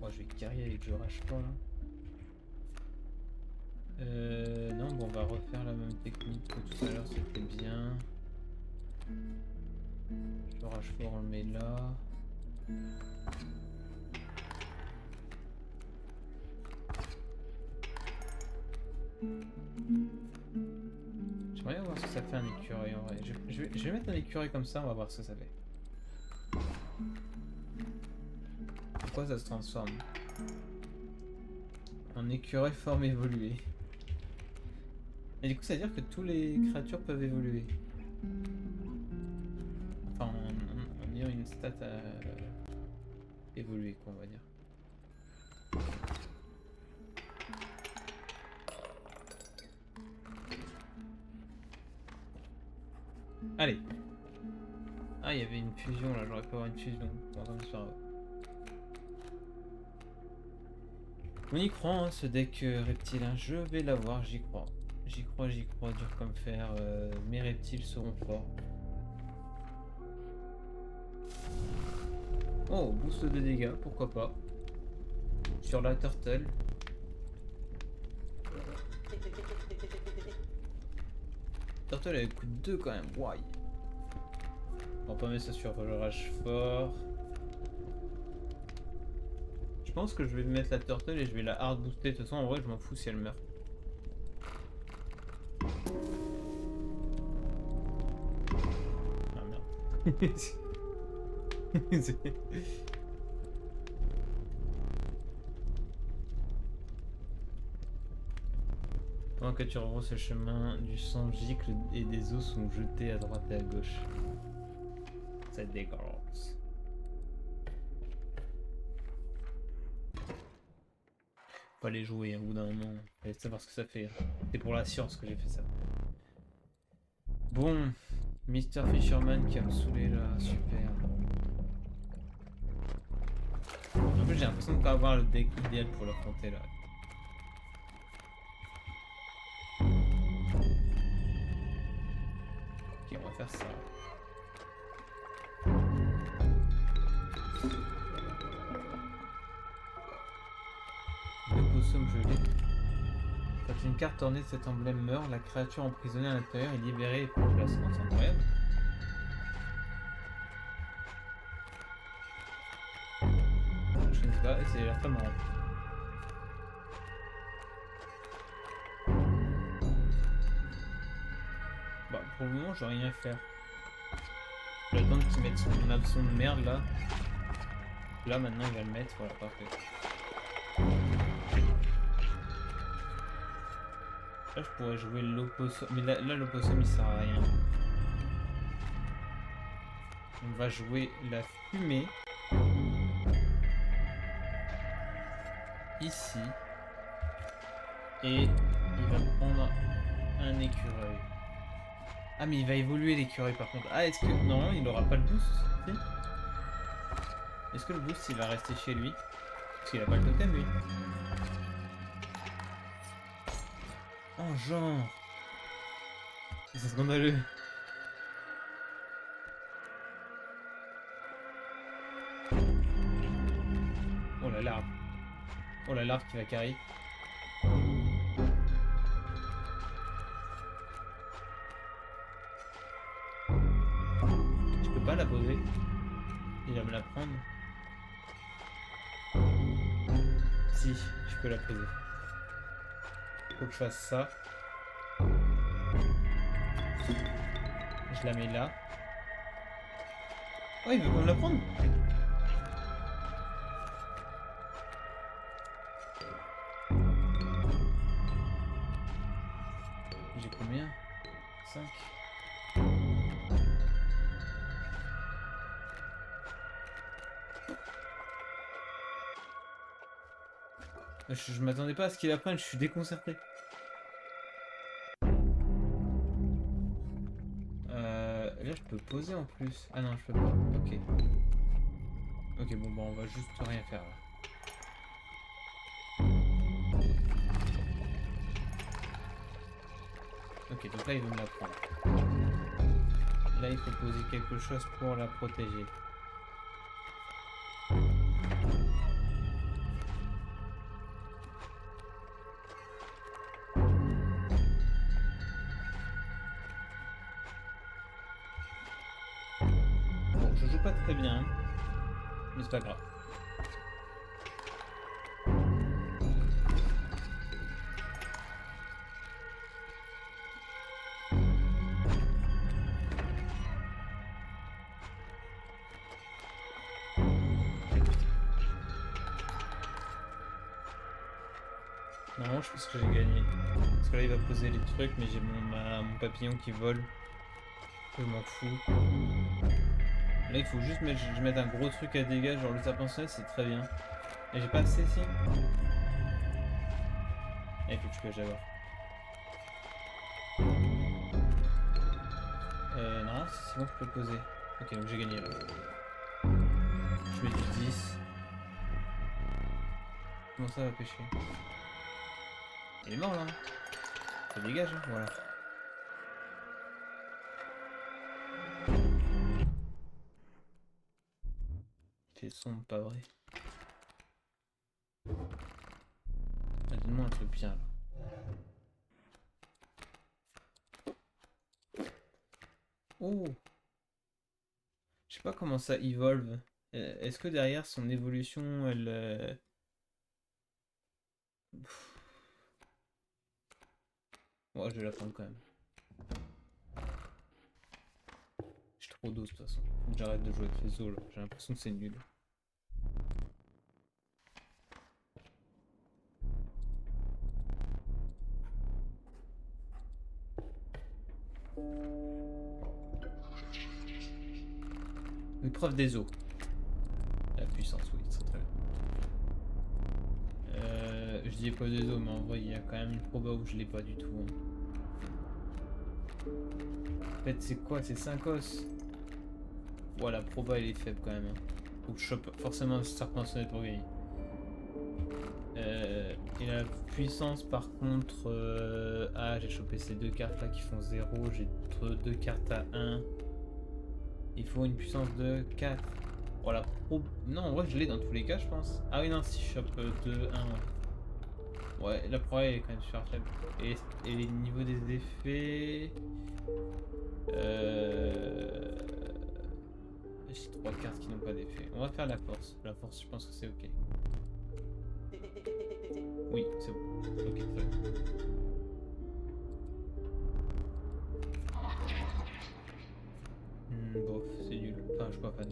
Moi je vais carry avec je rage pas là. Non, bon, on va refaire la même technique que tout à l'heure, c'était bien. Le rage fort, on le met là. J'aimerais bien voir ce que ça fait un écureuil en vrai. Je vais mettre un écureuil comme ça, on va voir ce que ça fait. Pourquoi ça se transforme en écureuil forme évoluée? Et du coup, ça veut dire que tous les créatures peuvent évoluer. Enfin, en ayant une stat à évoluer, quoi, on va dire. Allez. Ah, il y avait une fusion là, j'aurais pu avoir une fusion. Bon, tant pis, c'est pas grave. On y croit, hein, ce deck reptile. Hein. Je vais l'avoir, j'y crois. J'y crois, dur comme fer. Mes reptiles seront forts. Oh, boost de dégâts, pourquoi pas. Sur la turtle. Turtle elle coûte 2 quand même, why. On va pas mettre ça sur le rage fort. Je pense que je vais mettre la turtle et je vais la hard booster. De toute façon, en vrai, je m'en fous si elle meurt. Ah merde. Pendant que tu rebrousses le chemin, du sang gicle et des os sont jetés à droite et à gauche. Ça dégueulasse. Faut aller jouer au bout d'un moment. Fallait savoir ce que ça fait. C'est pour la science que j'ai fait ça. Bon, Mr. Fisherman qui va me saouler là, super. En fait, j'ai l'impression de pas avoir le deck idéal pour l'affronter là. Ok, on va faire ça. Le possum gelé. Quand une carte ornée de cet emblème meurt, la créature emprisonnée à l'intérieur est libérée et prend place. C'est incroyable. Je ne sais pas, c'est l'air très marrant. Bah, pour le moment, j'ai rien à faire. J'attends qu'il mette son absent de merde là. Là, maintenant, il va le mettre. Voilà, parfait. Là, je pourrais jouer l'opossum. Mais là l'opossum, il sert à rien. On va jouer la fumée. Ici. Et il va prendre un écureuil. Ah, mais il va évoluer l'écureuil par contre. Ah, est-ce que... Non, il n'aura pas le boost, si. Est-ce que le boost, il va rester chez lui? Parce qu'il a pas le totem, lui. Oh, genre. C'est scandaleux. Oh la larve. Oh la larve qui va carry. Je peux pas la poser. Il va me la prendre. Si, je peux la poser. Faut que je fasse ça. Je la mets là. Oh, il veut pas me la prendre. J'ai combien? 5. Je m'attendais pas à ce qu'il apprenne, je suis déconcerté. Là je peux poser en plus. Ah non je peux pas. Ok. Ok bon bah on va juste rien faire là. Ok donc là il veut me la prendre. Là il faut poser quelque chose pour la protéger. Je joue pas très bien, mais c'est pas grave. Non, je pense que j'ai gagné. Parce que là il va poser les trucs, mais j'ai mon papillon qui vole. Je m'en fous. Là il faut juste mettre, je mette un gros truc à dégâts, genre le sapin sonnet c'est très bien. Et j'ai pas assez ici. Il faut que je peux avoir. Non, c'est bon, je peux le poser. Ok, donc j'ai gagné là. Je mets du 10. Comment ça va pêcher? Il est mort là. Ça dégage, hein, voilà. Il fait sombre, pas vrai. Ah, donne-moi un truc bien là. Oh! Je sais pas comment ça evolve. Est-ce que derrière son évolution, elle... Ouais, je vais la prendre quand même. J'ai trop d'os de toute façon. Faut que j'arrête de jouer avec les os là. J'ai l'impression que c'est nul. Épreuve des eaux. La puissance, oui, c'est très bien. Je dis épreuve des eaux, mais en vrai, il y a quand même une proba où je l'ai pas du tout. Hein. En fait, c'est quoi? C'est 5 os. Ouais, la proba, elle est faible quand même. Hein. Faut que je chope forcément un serpent sonnet pour gagner. Et la puissance, par contre... Ah, j'ai chopé ces deux cartes là qui font 0. J'ai deux cartes à 1. Il faut une puissance de 4. Voilà. Non, en vrai, je l'ai dans tous les cas, je pense. Ah oui, non, si je chope 2, 1, ouais. Ouais, la proie est quand même super faible. Et les niveaux des effets... J'ai 3 cartes qui n'ont pas d'effet. On va faire la force. La force, je pense que c'est ok. Oui, c'est bon. Ok, très bien. Bof, c'est nul. Enfin, je suis pas fan.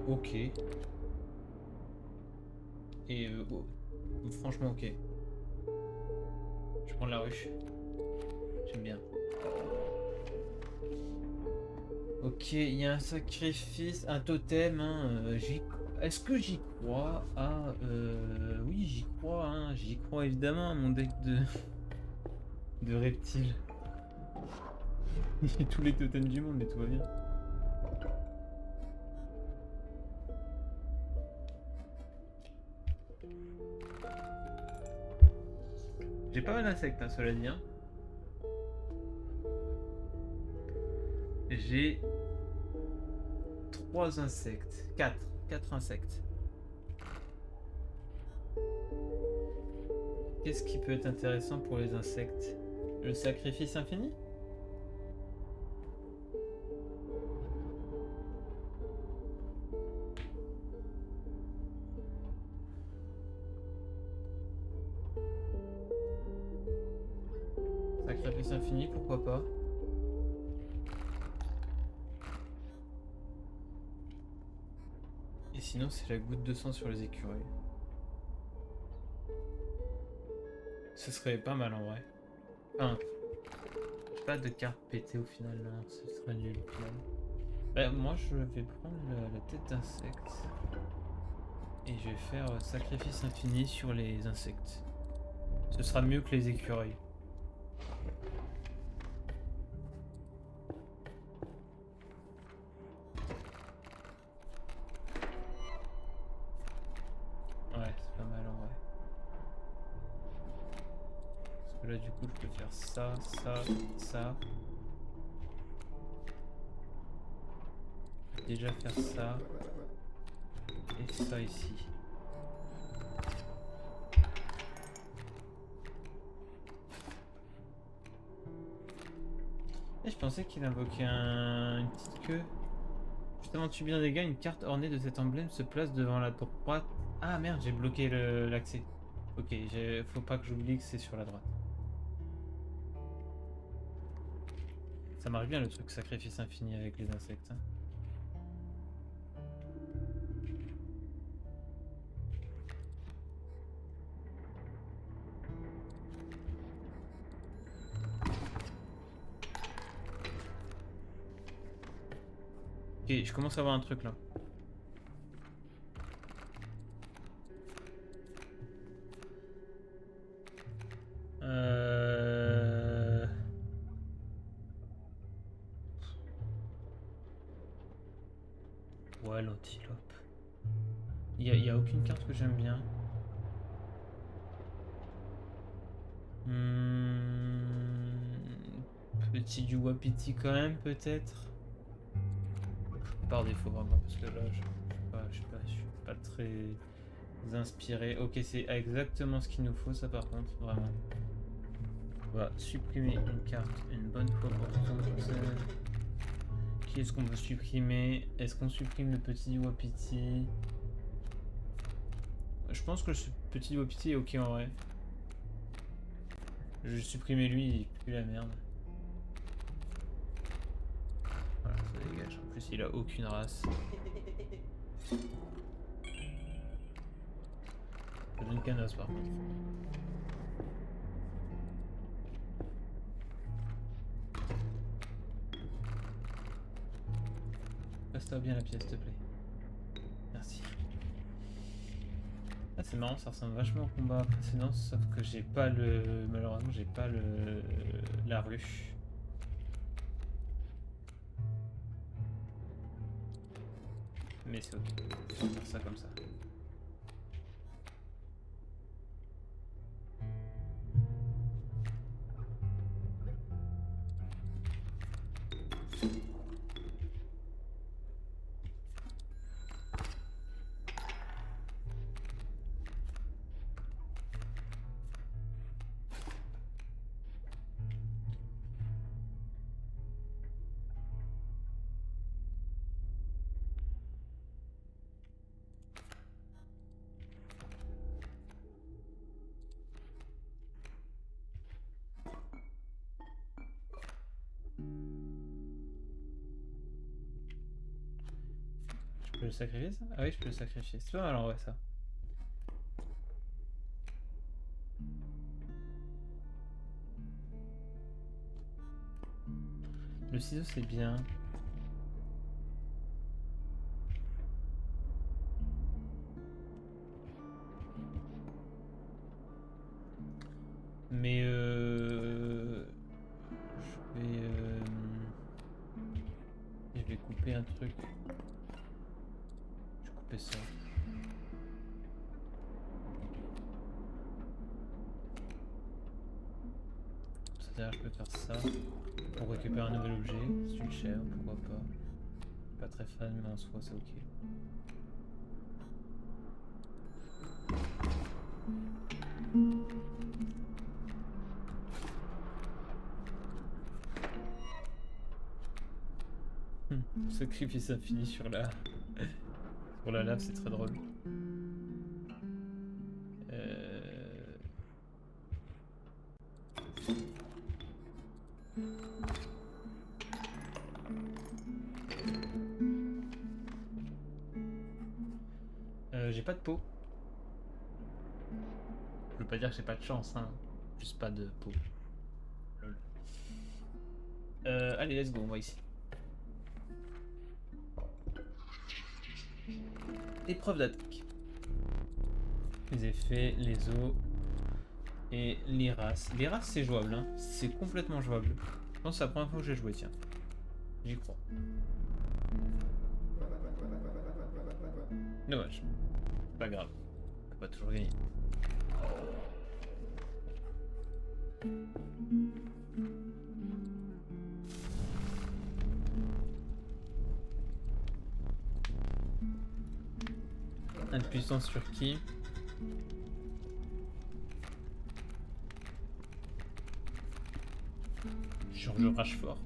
Ok. Et oh, franchement, ok. Je prends la ruche. J'aime bien. Ok, il y a un sacrifice, un totem. Hein, est-ce que j'y crois? Ah, oui, j'y crois. Hein, j'y crois évidemment à mon deck de reptiles. Il y a tous les totems du monde, mais tout va bien. J'ai pas mal d'insectes, hein, cela dit. Hein. J'ai 3 insectes. 4 insectes. Qu'est-ce qui peut être intéressant pour les insectes? Le sacrifice infini? Sacrifice infini, pourquoi pas? Et sinon, c'est la goutte de sang sur les écureuils. Ce serait pas mal en vrai. Enfin, pas de carte pétée au final, non, ce serait nul au final. Bah, moi, je vais prendre la tête d'insecte. Et je vais faire sacrifice infini sur les insectes. Ce sera mieux que les écureuils. Ouais, c'est pas mal en vrai. Parce que là, du coup, je peux faire ça, ça, ça. Déjà faire ça. Et ça ici. Et je pensais qu'il invoquait une petite queue. Justement, tu bien des gars, une carte ornée de cet emblème se place devant la droite. Ah merde, j'ai bloqué l'accès. Ok, faut pas que j'oublie que c'est sur la droite. Ça marche bien le truc sacrifice infini avec les insectes. Hein. Ok, je commence à voir un truc là. Ouais, l'antilope. Y a aucune carte que j'aime bien. Petit du Wapiti quand même, peut-être. Par défaut, vraiment, parce que là, je suis pas très inspiré. Ok, c'est exactement ce qu'il nous faut, ça, par contre, vraiment. On va supprimer une carte une bonne fois pour toutes. Qui est-ce qu'on veut supprimer? Est-ce qu'on supprime le petit Wapiti? Je pense que le petit Wapiti est ok en vrai. Je vais supprimer lui, il pue la merde. Voilà, ça dégage. En plus, il a aucune race. Ça donne canos par contre. Passe-toi bien la pièce, s'il te plaît. Merci. Ah, c'est marrant, ça ressemble vachement au combat précédent, sauf que j'ai pas le. Malheureusement, j'ai pas le. La rue. Mais c'est ok. On va faire ça comme ça. Je peux le sacrifier ça? Ah oui, je peux le sacrifier. C'est pas mal en vrai ça. Le ciseau c'est bien. Mais je vais couper un truc. Je vais couper ça. C'est-à-dire je peux faire ça pour récupérer un nouvel objet. C'est une chair, pourquoi pas. Pas très fan mais en soi c'est ok. Sacrifice infini sur la lave, c'est très drôle. J'ai pas de peau. Je veux pas dire que j'ai pas de chance, hein. Juste pas de peau. Lol. Allez, let's go, on va ici. Épreuve d'attaque. Les effets, les os et les races. Les races c'est jouable, hein. C'est complètement jouable. Je pense que c'est la première fois que j'ai joué, tiens. J'y crois. Dommage. Pas grave. On peut pas toujours gagner. Un de puissance sur qui? Sur le rage fort.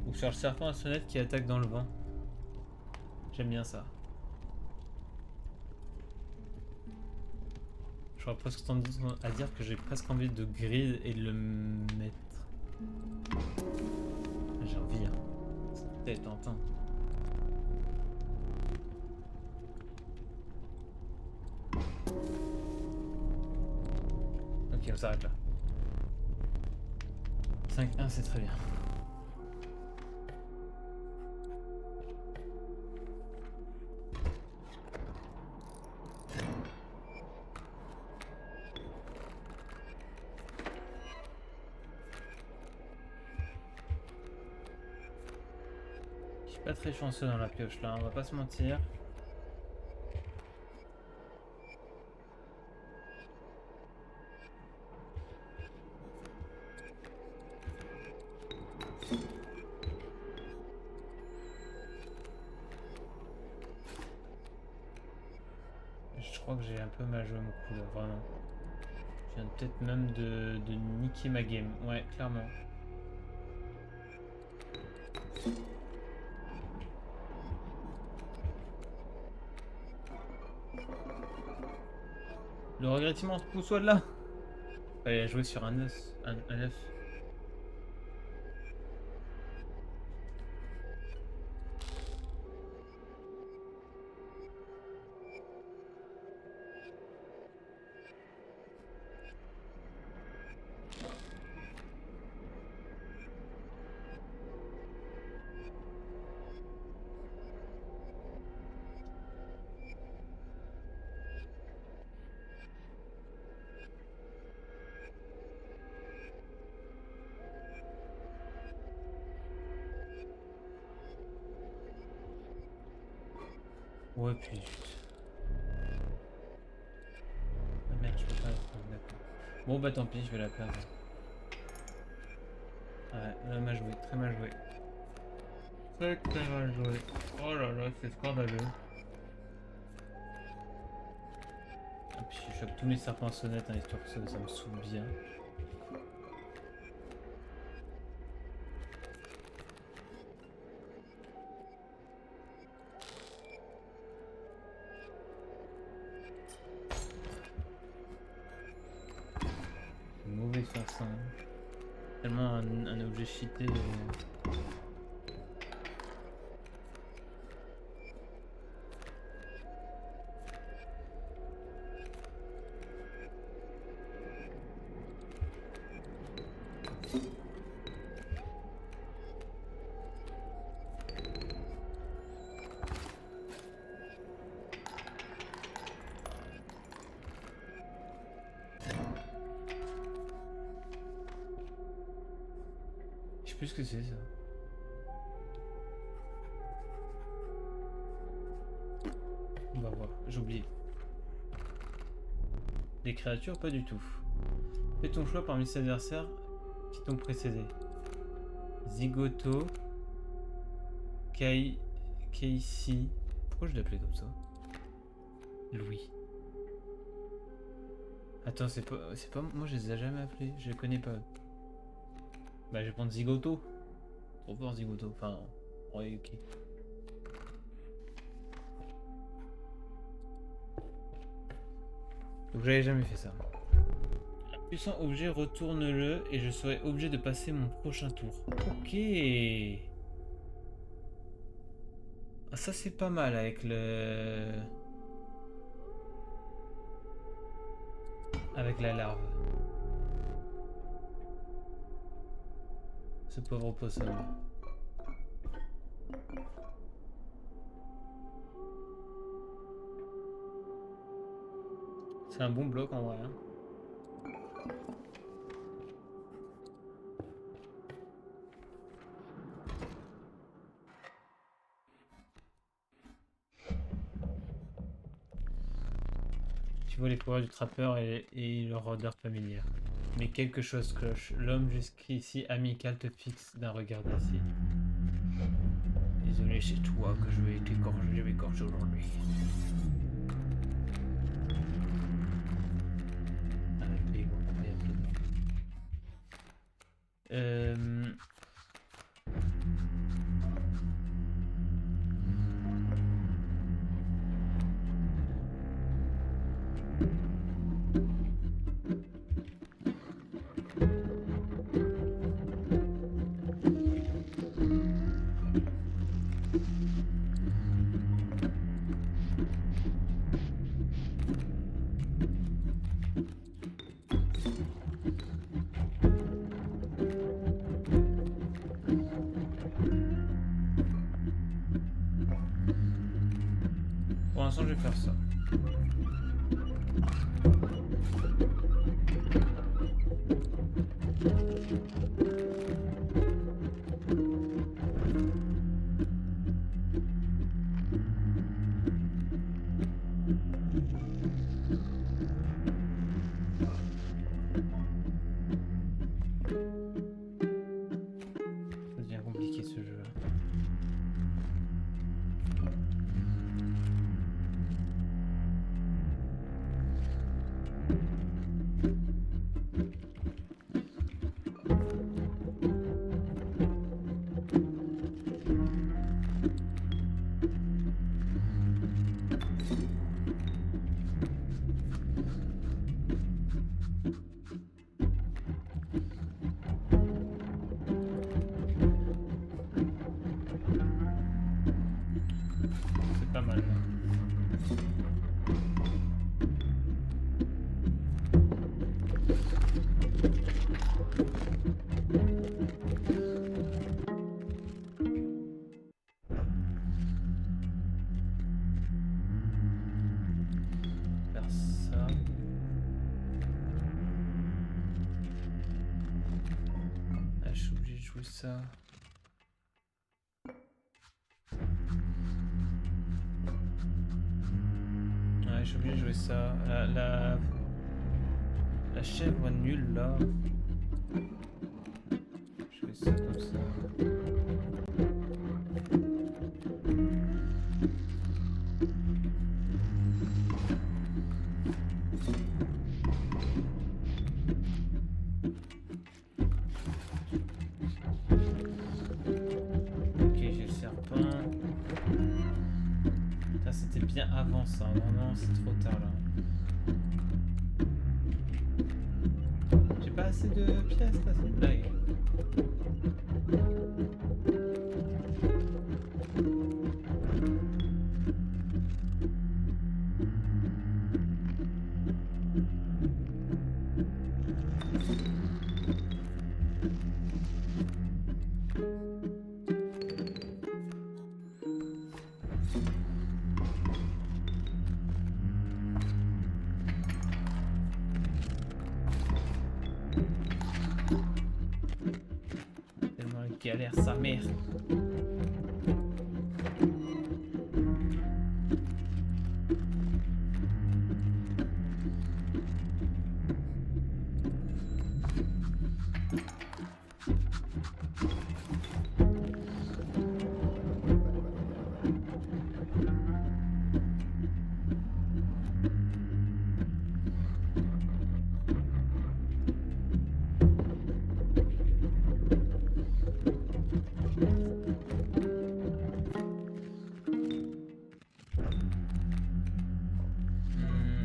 Ou sur le serpent à sonnette qui attaque dans le vent. J'aime bien ça. J'aurais presque tendance à dire que j'ai presque envie de grid et de le mettre. J'ai envie, hein. C'est tentant. Ok, on s'arrête là. 5-1, c'est très bien. Pas très chanceux dans la pioche là, on va pas se mentir. Je crois que j'ai un peu mal joué mon coup là, vraiment. Je viens peut-être même de niquer ma game. Ouais, clairement. Le regrettement se pousse de là. Fallait jouer sur un 9. Un 9. Ouais, puis. Ah merde, je peux pas la prendre, d'accord. Bon, bah tant pis, je vais la perdre. Ouais, mal joué, très mal joué. Très mal joué. Oh là là, c'est scandaleux. Et puis je chope tous mes serpents sonnettes, hein, histoire que ça me saoule bien. Mauvaise façon. Tellement un objet cheaté. Je sais plus ce que c'est ça. On va voir, j'ai oublié. Des créatures, pas du tout. Fais ton choix parmi ces adversaires qui t'ont précédé. Zigoto, Casey. Pourquoi je l'appelais comme ça? Louis. Attends, c'est pas. Moi je les ai jamais appelés, je les connais pas. Bah je vais prendre Zigoto. Trop fort Zigoto. Enfin. Ouais, ok. Donc j'avais jamais fait ça. Un puissant objet, retourne-le et je serai obligé de passer mon prochain tour. Ok. Ah, ça c'est pas mal avec le... Avec la larve. Ce pauvre poisson. C'est un bon bloc en vrai. Hein. Tu vois les pouvoirs du trappeur et leur odeur familière. Mais quelque chose cloche. L'homme jusqu'ici amical te fixe d'un regard d'acier. Désolé, c'est toi que je vais t'écorcher aujourd'hui. Avec les mots incroyables. Pour l'instant, je vais faire ça. jouer ça. Ouais, j'ai oublié de jouer ça. La chèvre nulle là. Je fais ça comme ça. Ok, j'ai le serpent. Putain, c'était bien avant ça. Non, c'est trop tard là. J'ai pas assez de pièces là, c'est une blague. Tellement une galère sa mère.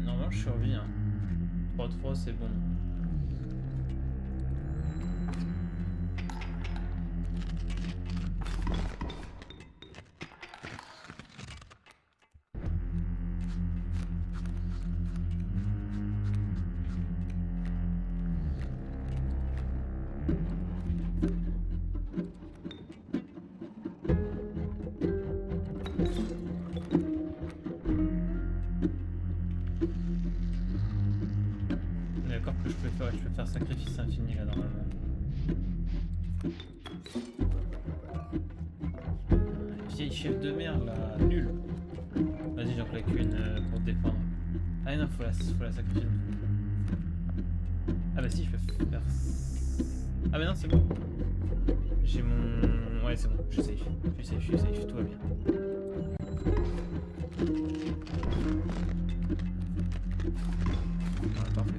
Normalement je survis hein. 3-3 c'est bon. D'accord que je peux faire sacrifice infini là normalement. Vieille chef de merde là, nul. Vas-y j'en claque une pour te défendre. Ah non, faut la sacrifier. Ah bah si je peux faire... Ah bah non c'est bon. J'ai mon... Ouais c'est bon, je suis safe, tout va bien. Ah, parfait.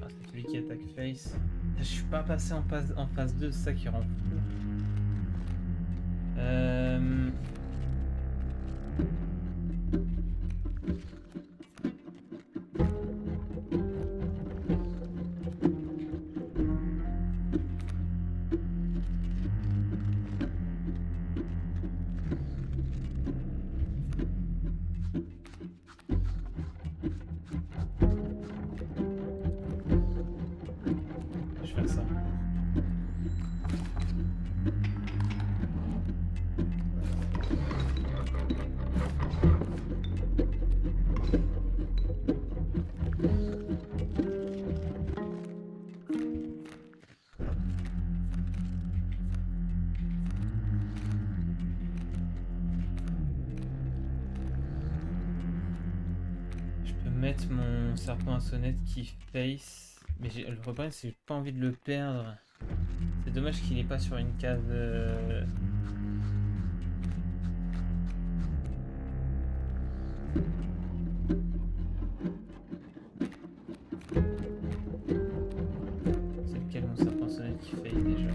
Ah, c'est celui qui attaque face. Je suis pas passé en phase 2, c'est ça qui rend fou. Je vais faire ça. Je peux mettre mon serpent à sonnette qui face, mais le problème c'est que j'ai pas envie de le perdre. C'est dommage qu'il n'est pas sur une case. C'est lequel mon serpent à sonnette qui face déjà?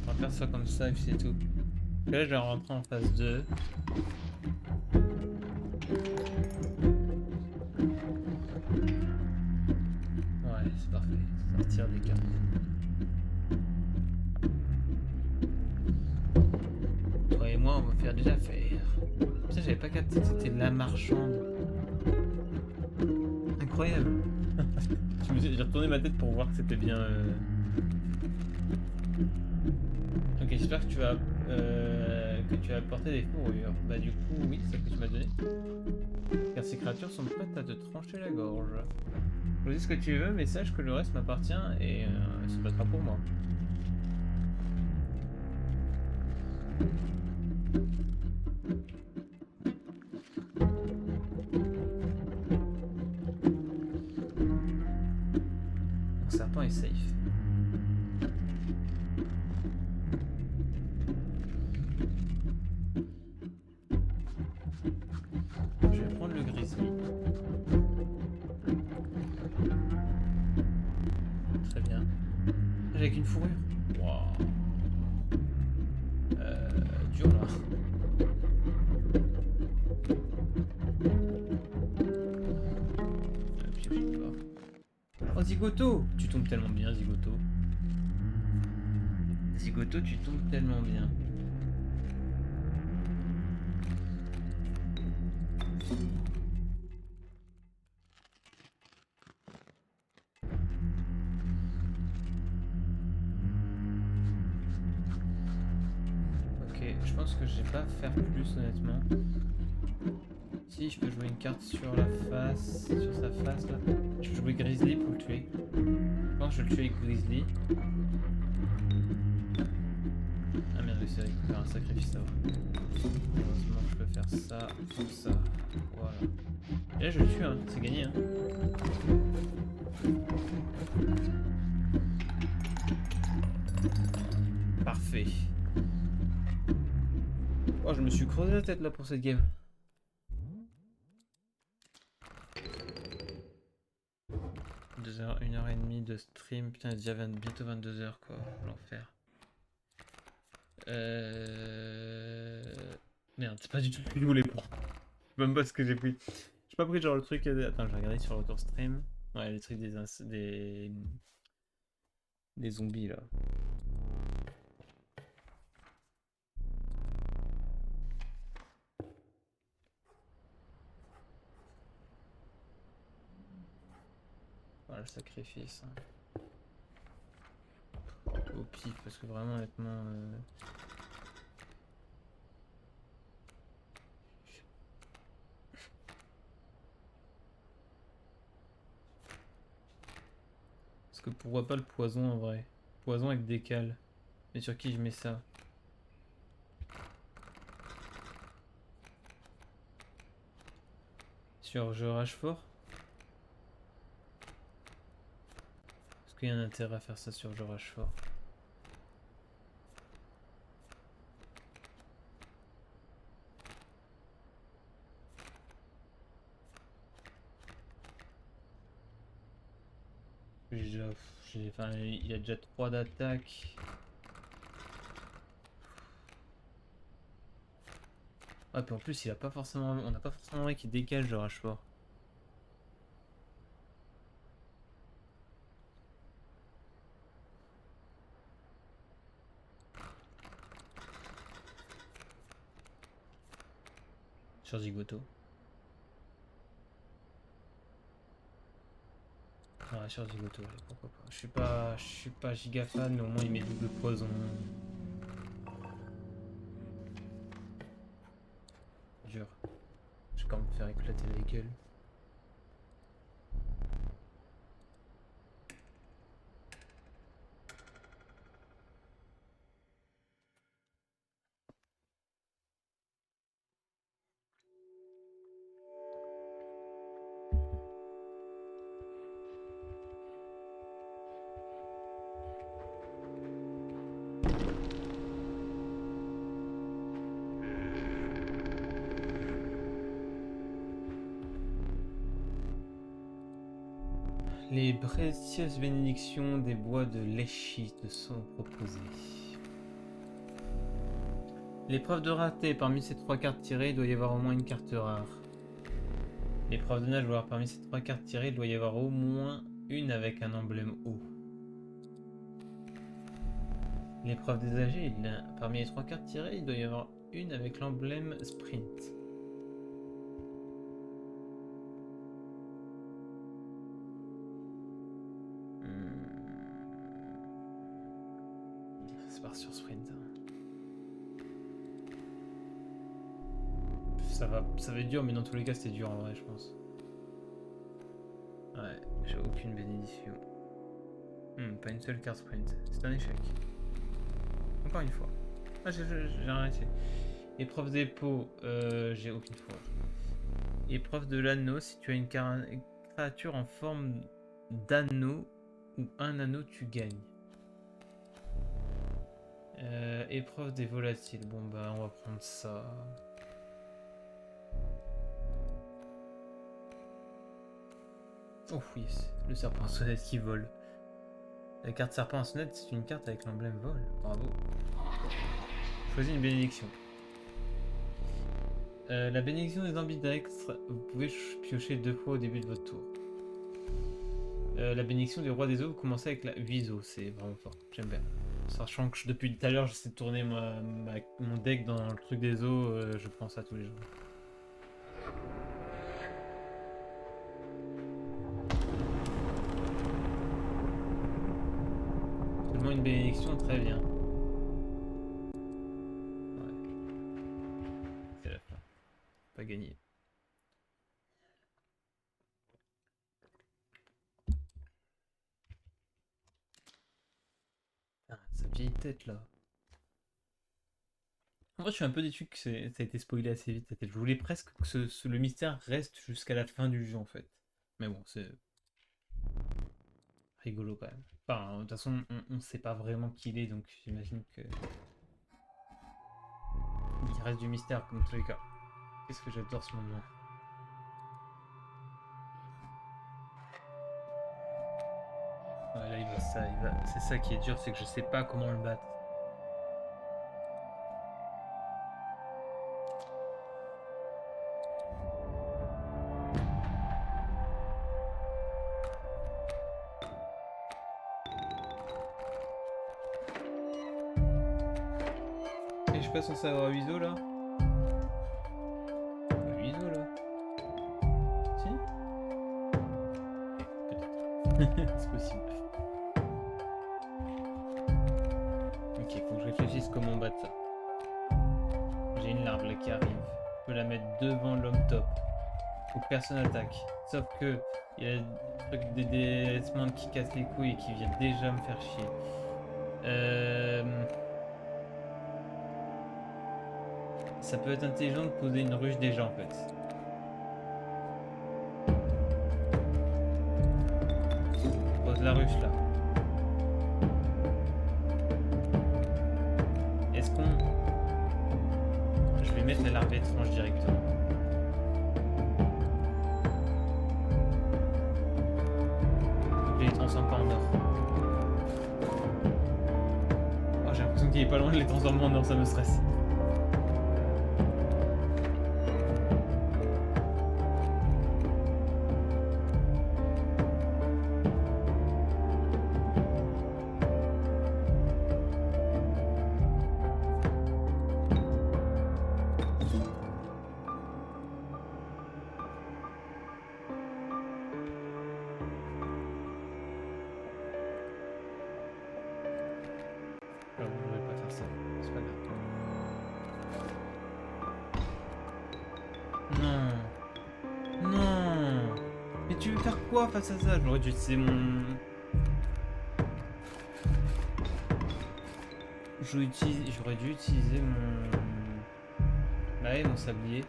On va faire ça comme ça et puis c'est tout. Là je vais rentrer en phase 2. Ouais, c'est parfait. Sortir des cartes. Toi et moi, on va faire des affaires. Putain, j'avais pas capté que c'était de la marchande. Incroyable. J'ai retourné ma tête pour voir que c'était bien. Ok, j'espère que tu as apporté des fourrures. Bah du coup, oui, c'est ce que tu m'as donné. Car ces créatures sont prêtes à te trancher la gorge. Choisis ce que tu veux, mais sache que le reste m'appartient et se battra pour moi. Mon serpent est safe. Je vais prendre le grizzly. Très bien. Avec une fourrure. Waouh. Dur là. Piégez pas. Oh Zigoto! Tu tombes tellement bien, Zigoto. Zigoto, tu tombes tellement bien. Ok, je pense que je vais pas faire plus honnêtement. Si, je peux jouer une carte sur la face, sur sa face là. Je peux jouer Grizzly pour le tuer. Je pense que je vais le tuer avec Grizzly. Ah merde, c'est vrai qu'il faut faire un sacrifice avant. Heureusement, je peux faire ça, comme ça. Voilà. Et là, je le tue, hein. C'est gagné. Hein. Parfait. Oh, je me suis creusé la tête là pour cette game. 2h, 1h30 de stream. Putain, il est déjà bientôt 22h quoi. L'enfer. Merde, c'est pas du tout ce que je voulais prendre. Je sais même pas ce que j'ai pris. J'ai pas pris genre le truc. Attends, je vais regarder sur l'auto stream. Ouais, les trucs des zombies là. Voilà le sacrifice. Hein. Au pif, parce que vraiment honnêtement. Parce que pourquoi pas le poison en vrai? Poison avec décal. Mais sur qui je mets ça? Sur je rage fort? Est-ce qu'il y a un intérêt à faire ça sur je rage fort? J'ai déjà, enfin, il a déjà 3 d'attaque. Ah, puis en plus, il a pas forcément, on n'a pas forcément un qui décale je rage fort. Sur Zigoto. Ouais, sur Zigoto, allez, pourquoi pas. Je suis pas giga fan, mais au moins il met double poison. Dur. Je vais quand même faire éclater la gueule. Les précieuses bénédictions des bois de Leshi te sont proposées. L'épreuve de raté, parmi ces 3 cartes tirées, il doit y avoir au moins une carte rare. L'épreuve de nageoire, parmi ces 3 cartes tirées, il doit y avoir au moins une avec un emblème haut. L'épreuve des agiles, parmi les 3 cartes tirées, il doit y avoir une avec l'emblème sprint. c'est parti sur sprint. Ça va être dur, mais dans tous les cas, c'était dur en vrai, je pense. Ouais, j'ai aucune bénédiction. Pas une seule carte sprint. C'est un échec. Encore une fois. Ah, j'ai arrêté. Épreuve dépôt, j'ai aucune foi. Épreuve de l'anneau, si tu as une créature en forme d'anneau ou un anneau, tu gagnes. Épreuve des volatiles. Bon bah on va prendre ça. Oh oui, le serpent à sonnette qui vole. La carte serpent à sonnette, c'est une carte avec l'emblème vol. Bravo. Choisis une bénédiction. La bénédiction des ambidextres, vous pouvez piocher 2 fois au début de votre tour. La bénédiction du roi des eaux, vous commencez avec la 8 eaux, c'est vraiment fort, j'aime bien. Sachant que depuis tout à l'heure, j'essaie de tourner mon deck dans le truc des eaux, je prends ça tous les jours. Seulement une bénédiction, très bien. Ouais. C'est la fin. Pas gagné. Ah, sa vieille tête là. En vrai, je suis un peu déçu que ça a été spoilé assez vite. Je voulais presque que le mystère reste jusqu'à la fin du jeu en fait. Mais bon, c'est rigolo quand même. Enfin, de toute façon, on sait pas vraiment qui il est, donc j'imagine que il reste du mystère comme tous les cas. Qu'est-ce que j'adore ce moment. Ouais, là, il va ça, c'est ça qui est dur, c'est que je sais pas comment le battre. Et je suis pas censé avoir 8 os là. 8 os là. Si. Peut-être. C'est possible. Ok, faut que je réfléchisse comment battre ça. J'ai une larve là qui arrive. Je peux la mettre devant l'homme top. Faut que personne attaque. Sauf que il y a des Smands qui cassent les couilles et qui viennent déjà me faire chier. Ça peut être intelligent de poser une ruche déjà en fait. Pose la ruche là. Est-ce qu'on... Je vais mettre la larve étrange directement. Donc je les transforme pas en or. Oh, j'ai l'impression qu'il est pas loin de les transformer en or, ça me stresse. Face à ça, j'aurais dû utiliser mon... J'aurais dû utiliser mon... Bah ouais, mon sablier.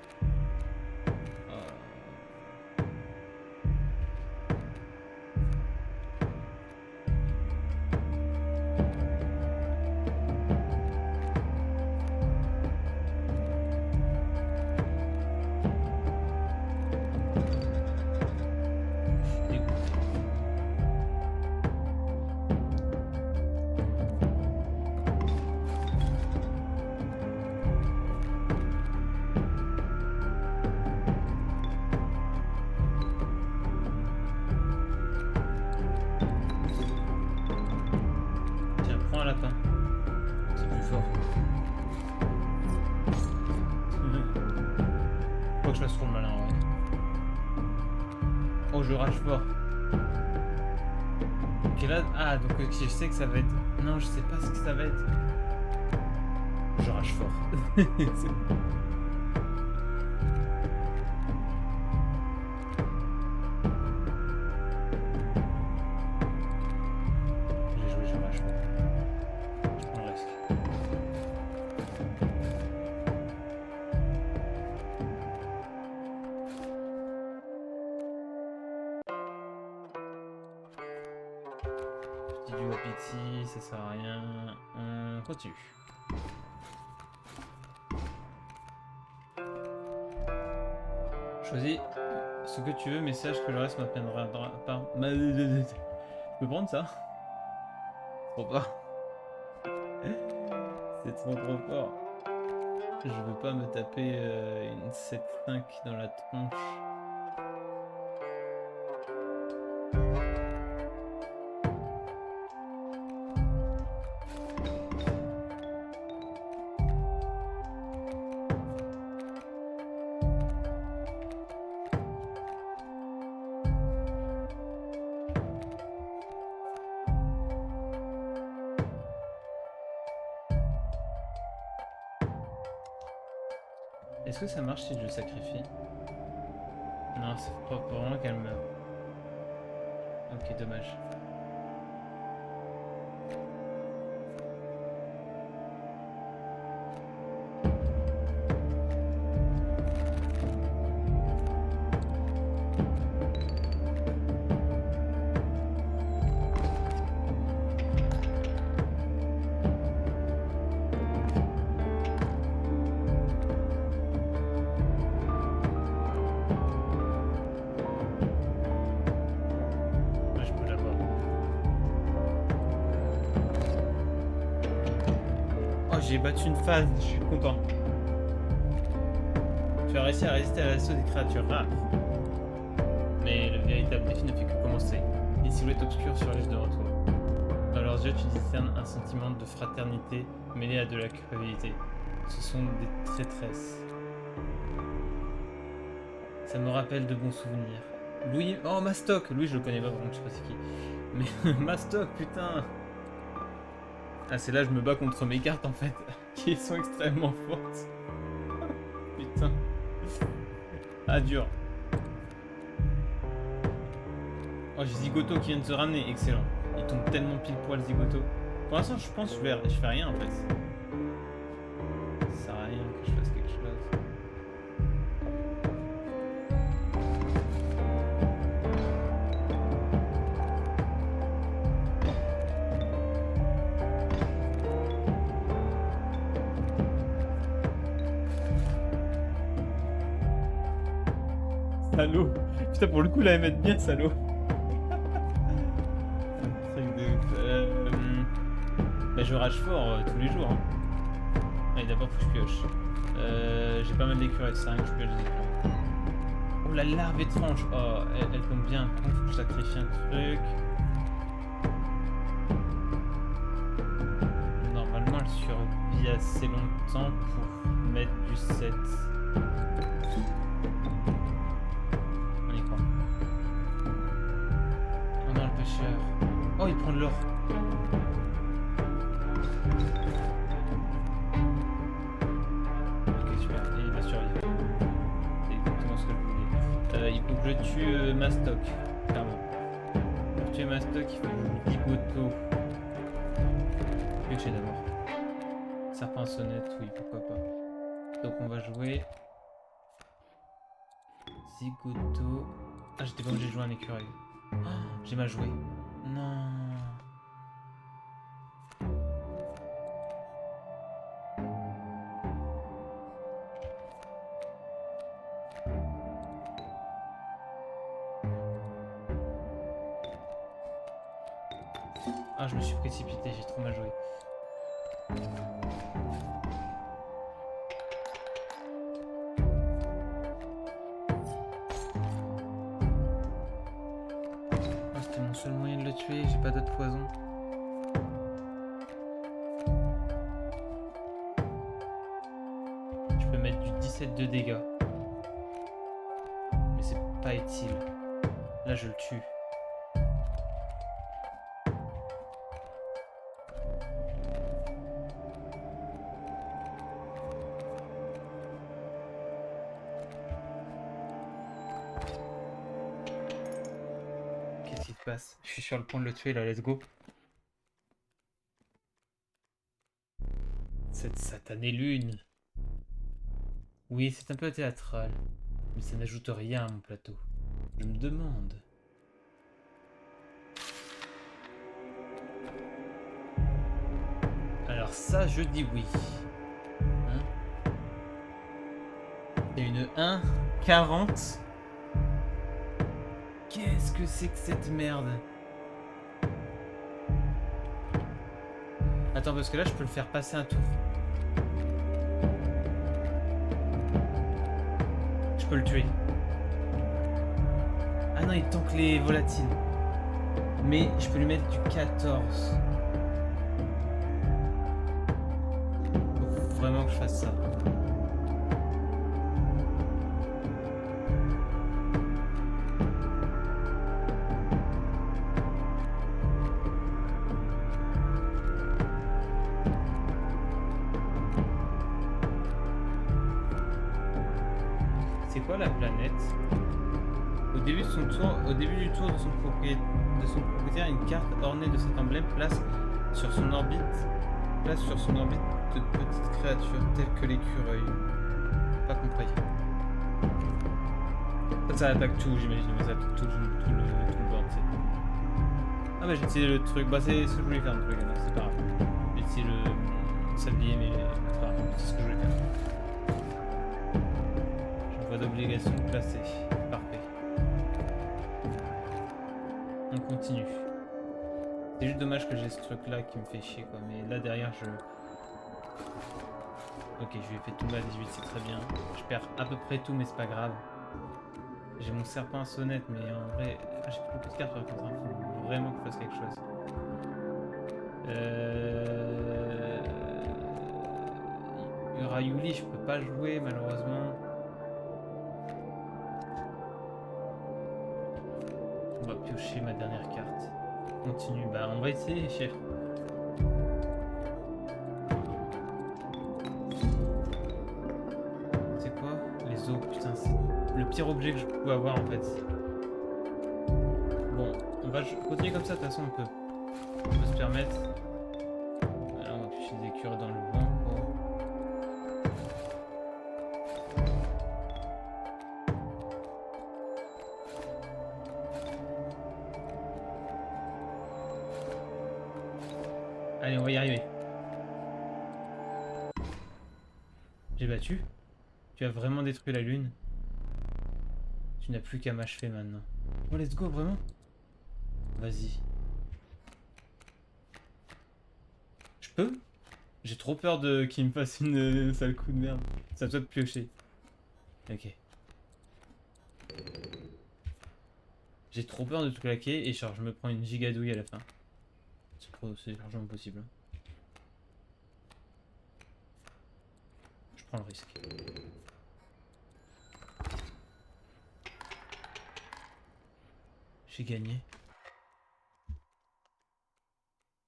Ok là, ah donc je sais que ça va être... Non, je sais pas ce que ça va être. Je rage fort. J'ai joué, je rage fort. Je prends le risque. Petit duo pity, ça sert à rien. On continue. Choisis ce que tu veux, mais sache que le reste m'appellera pas. Je peux prendre ça? Trop fort. C'est trop fort. Je veux pas me taper une 7-5 dans la tronche. Est-ce que ça marche si je le sacrifie? Non, c'est pas pour vraiment qu'elle meure. Ok, dommage. J'ai battu une phase, je suis content. Tu as réussi à résister à l'assaut des créatures rares. Mais le véritable défi ne fait que commencer. Les silhouettes obscures surgissent devant toi. Dans leurs yeux, tu discernes un sentiment de fraternité mêlé à de la culpabilité. Ce sont des traîtresses. Ça me rappelle de bons souvenirs. Louis... Oh, Mastoc! Louis, je le connais pas, vraiment, je sais pas c'est qui. Mais Mastoc, putain! Ah, c'est là que je me bats contre mes cartes en fait, qui sont extrêmement fortes. Putain. Ah, dur. Oh, j'ai Zigoto qui vient de se ramener, excellent. Il tombe tellement pile poil Zigoto. Pour l'instant, je pense que je fais rien en fait. Ça sert à rien que je fasse quelque chose. Salaud. Putain, pour le coup, là, elle m'aide bien, salaud. Bah, je rage fort tous les jours. Hein. Allez, d'abord, faut que je pioche. J'ai pas mal d'écureuils, c'est rien que je pioche des écureuils. Oh, la larve étrange. Oh, elle tombe bien. Par contre, faut que je sacrifie un truc. Normalement, elle survit assez longtemps pour mettre du 7. Oh, il prend de l'or. Ok, super. Et il va survivre. C'est exactement ce que je voulais. Il faut que je tue Mastoc, clairement. Pour tuer Mastoc, il faut que je Zigoto. Piocher d'abord. Serpent sonnette, oui, pourquoi pas. Donc on va jouer Zigoto. Ah, j'étais pas obligé de jouer un écureuil. Oh, j'ai mal joué. Non. Ah, je me suis précipité, j'ai trop mal joué. Oh, c'était mon seul moyen de le tuer, j'ai pas d'autre poison. Je peux mettre du 17 de dégâts. Mais c'est pas utile. Là, je le tue. passe. Je suis sur le point de le tuer là, let's go. Cette satanée lune. Oui, c'est un peu théâtral, mais ça n'ajoute rien à mon plateau. Je me demande. Alors ça, je dis oui. Hein? C'est une 1,40. Qu'est-ce que c'est que cette merde? Attends, parce que là, je peux le faire passer un tour. Je peux le tuer. Ah non, il tank les volatiles. Mais je peux lui mettre du 14. Faut vraiment que je fasse ça. C'est quoi la planète? Au début du tour de son propriétaire, une carte ornée de cet emblème place sur son orbite de petites créatures telles que l'écureuil. Pas compris. Ça attaque tout, j'imagine, mais ça attaque tout le board, t'sais. Ah bah j'ai utilisé le truc, bah c'est ce que je voulais faire, le truc, c'est pas grave. J'ai utilisé le sablier, mais c'est pas grave, c'est ce que je voulais faire. Je vois d'obligation de placer. Parfait. On continue. C'est juste dommage que j'ai ce truc là qui me fait chier quoi, mais là derrière je... Ok, je lui ai fait tomber à 18, c'est très bien. Je perds à peu près tout, mais c'est pas grave. J'ai mon serpent à sonnette, mais en vrai... Ah, j'ai plus beaucoup de cartes par contre, faut vraiment que je fasse quelque chose. Urayuli, je peux pas jouer malheureusement. On va piocher ma dernière carte. Continue, bah on va essayer, chef. C'est quoi? Les os, putain, c'est le pire objet que je pouvais avoir en fait. Bon, on va continuer comme ça, de toute façon on peut se permettre. Voilà, on va piocher des écureuils dans le banc. Allez, on va y arriver. J'ai battu. Tu as vraiment détruit la lune. Tu n'as plus qu'à m'achever maintenant. Oh, let's go, vraiment? Vas-y. Je peux? J'ai trop peur de qu'il me fasse une sale coup de merde. C'est à toi de piocher. Ok. J'ai trop peur de tout claquer et genre je me prends une gigadouille à la fin. C'est largement possible. Je prends le risque. J'ai gagné.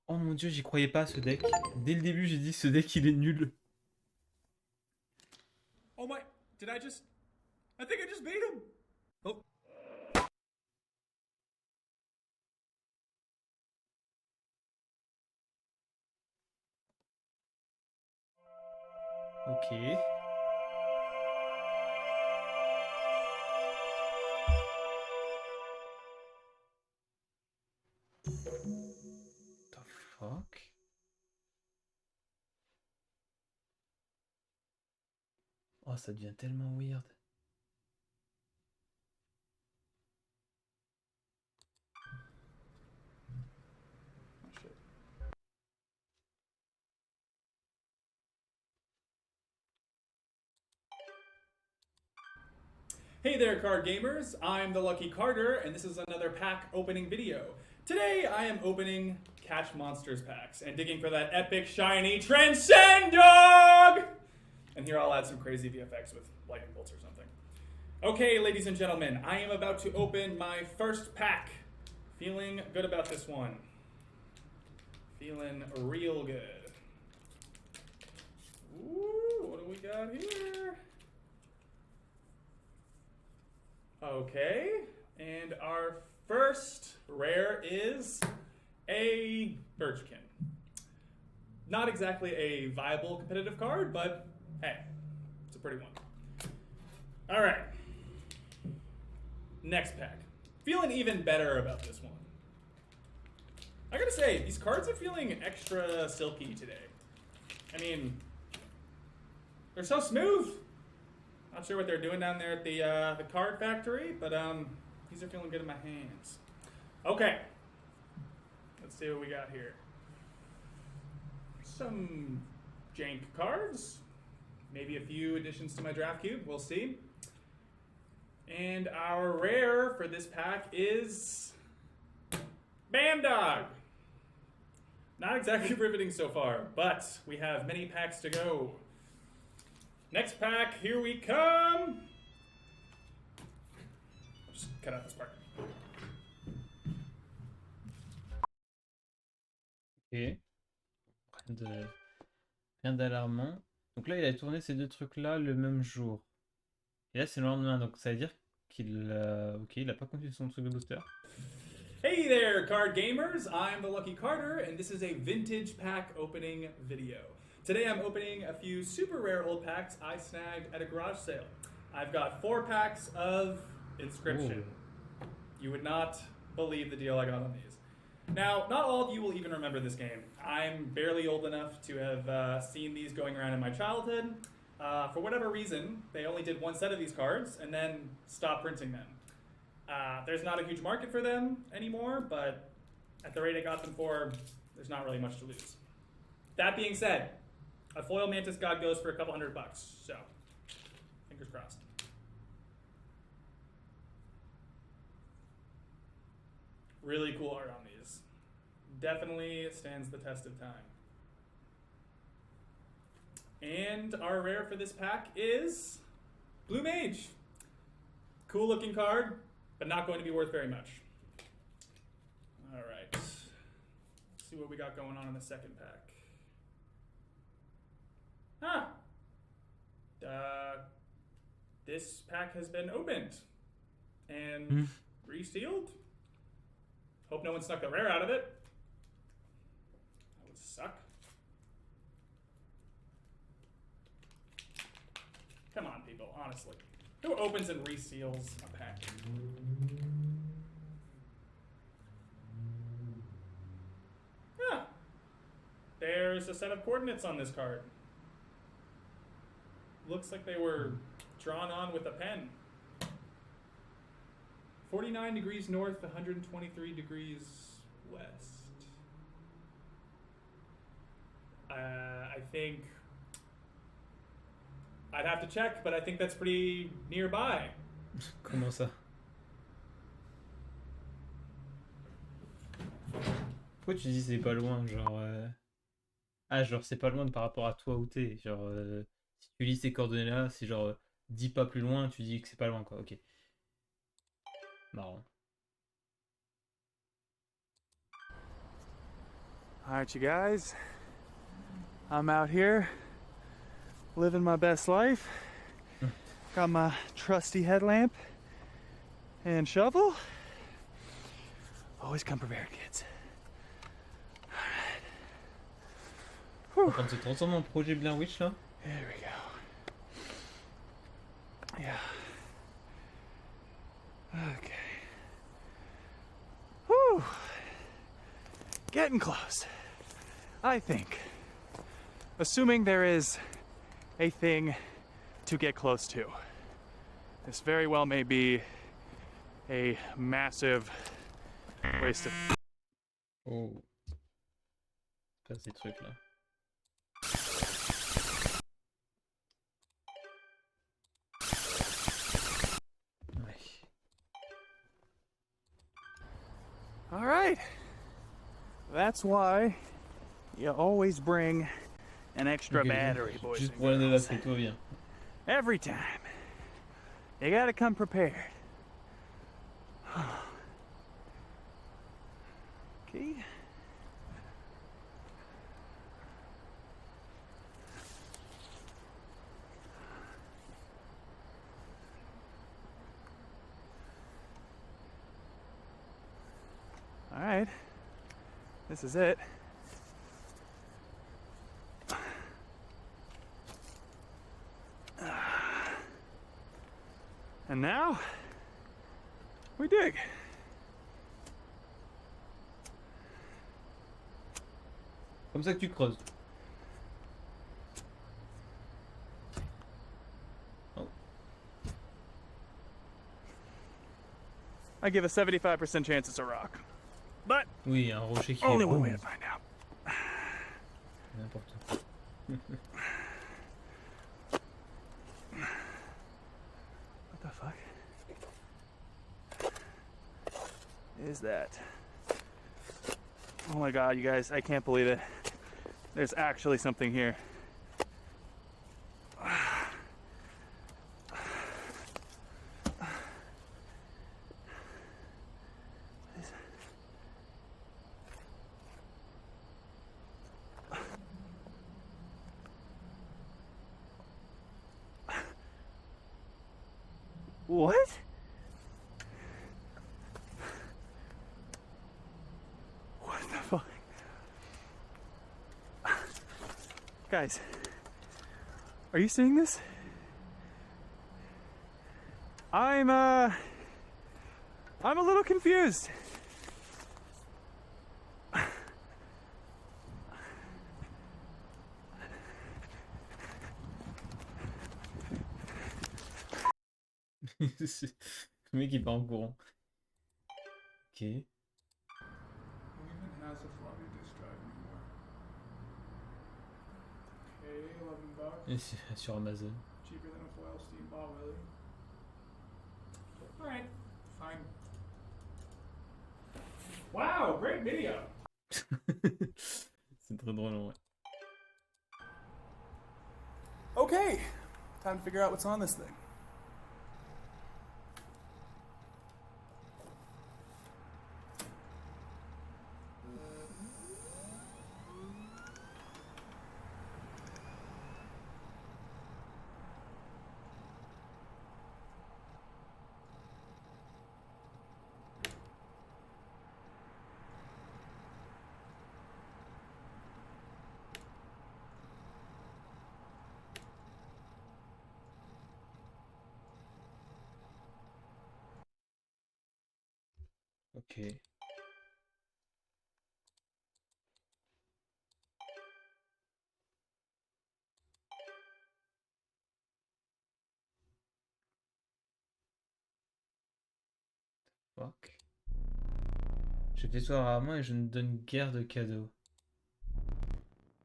Oh mon dieu, j'y croyais pas à ce deck. Dès le début, j'ai dit ce deck il est nul. Oh my, did I just... I think I just beat him! Oh. Ok. The fuck? Oh, ça devient tellement weird. Hey there, card gamers. I'm the Lucky Carter, and this is another pack opening video. Today, I am opening Catch Monsters packs and digging for that epic, shiny Transcend Dog! And here I'll add some crazy VFX with lightning bolts or something. Okay, ladies and gentlemen, I am about to open my first pack. Feeling good about this one. Feeling real good. Ooh, what do we got here? Okay, and our first rare is a Birchkin. Not exactly a viable competitive card, but hey, it's a pretty one. All right. Next pack. Feeling even better about this one. I gotta say, these cards are feeling extra silky today. I mean, they're so smooth. Not sure what they're doing down there at the card factory, but these are feeling good in my hands. Okay. Let's see what we got here. Some jank cards. Maybe a few additions to my draft cube. We'll see. And our rare for this pack is Bandog. Not exactly riveting so far, but we have many packs to go. Next pack, here we come. Just cut out this part. Ok. Rien d'alarmant. Donc là, il a tourné ces deux trucs-là le même jour. Et là, c'est le lendemain, donc ça veut dire qu'il ok, il a pas continué son truc de booster. Hey there, card gamers! I'm the Lucky Carter, and this is a vintage pack opening video. Today I'm opening a few super rare old packs I snagged at a garage sale. I've got 4 packs of Inscription. Ooh. You would not believe the deal I got on these. Now, not all of you will even remember this game. I'm barely old enough to have seen these going around in my childhood. For whatever reason, they only did one set of these cards and then stopped printing them. There's not a huge market for them anymore, but at the rate I got them for, there's not really much to lose. That being said, a foil Mantis God goes for a couple $100, so fingers crossed. Really cool art on these. Definitely stands the test of time. And our rare for this pack is Blue Mage. Cool looking card, but not going to be worth very much. All right. Let's see what we got going on in the second pack. This pack has been opened and resealed. Hope no one snuck the rare out of it. That would suck. Come on, people, honestly. Who opens and reseals a pack? There's a set of coordinates on this card. Looks like they were drawn on with a pen. 49 degrees north, 123 degrees west. I think I'd have to check, but I think that's pretty nearby. Comment ça? Pourquoi tu dis c'est pas loin, genre ah, genre c'est pas loin par rapport à toi où t'es, genre si tu lis ces coordonnées là, c'est genre 10 pas plus loin, tu dis que c'est pas loin quoi, ok. Marrant. Alright, you guys, I'm out here living my best life. Got my trusty headlamp and shovel. Always come prepared, kids. Quand tu te transformes en projet Blair Witch là? There we go. Yeah. Okay. Whew. Getting close. I think. Assuming there is a thing to get close to. This very well may be a massive waste of... Oh. Pas ces trucs là. All right. That's why you always bring an extra battery, boys Juste and pour l'année là, girls. c'est toi bien. Every time. You gotta come prepared. Okay. This is it. And now we dig. Comme ça que tu creuses. Oh. I give a 75% chance it's a rock. But Oui, un rocher qui only est one boum. way to find out. N'importe quoi. What the fuck is that? Oh my god, you guys, I can't believe it. There's actually something here. What? What the fuck? Guys, are you seeing this? I'm a little confused. Le mec il part en courant. Ok. Who even has a floppy disk drive anymore? Okay, $11. Et c'est sur Amazon. Cheaper than a foil steam ball, really? Alright, fine. Wow, great video! C'est très drôle en vrai. Okay, time to figure out what's on this thing. Ok. Fuck. Je fais toi rarement et je ne donne guère de cadeaux.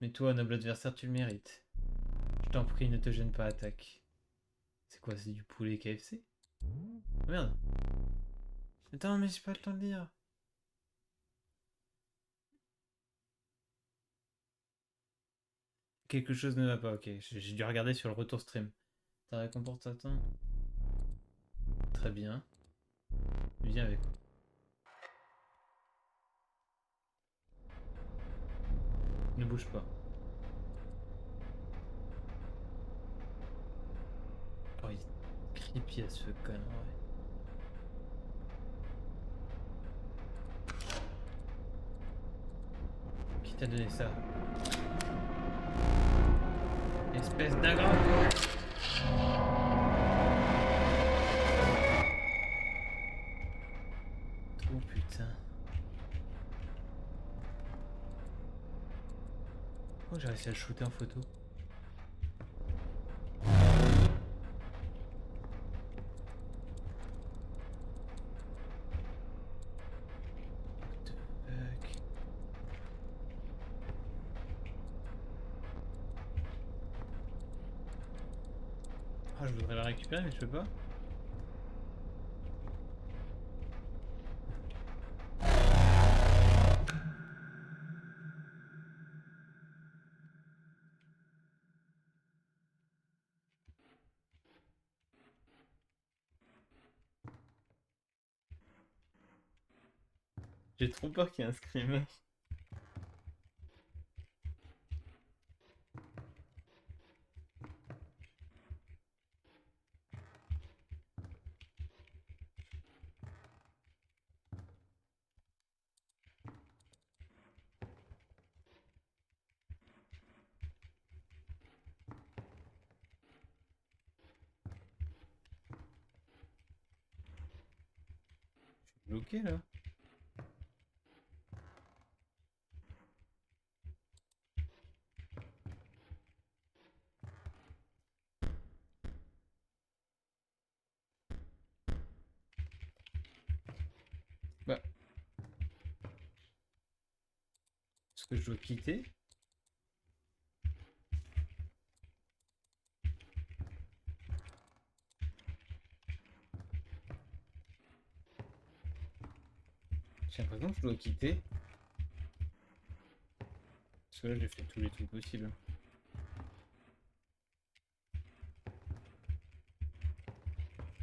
Mais toi, noble adversaire, tu le mérites. Je t'en prie, ne te gêne pas, attaque. C'est quoi, c'est du poulet KFC? Oh, merde. Attends, mais j'ai pas le temps de lire. Quelque chose ne va pas, ok. J'ai dû regarder sur le retour stream. Ta récompense attend. Très bien. Viens avec moi. Ne bouge pas. Oh, il est creepy à ce connard, ouais. Qui t'a donné ça? Espèce d'ingrat! Oh putain. Oh, j'ai réussi à le shooter en photo. Fuck. Ah, je voudrais la récupérer, mais je peux pas. J'ai trop peur qu'il y ait un screamer. Bloqué là. Bah. Est-ce que je dois quitter? J'ai l'impression que je dois quitter. Parce que là j'ai fait tous les trucs possibles.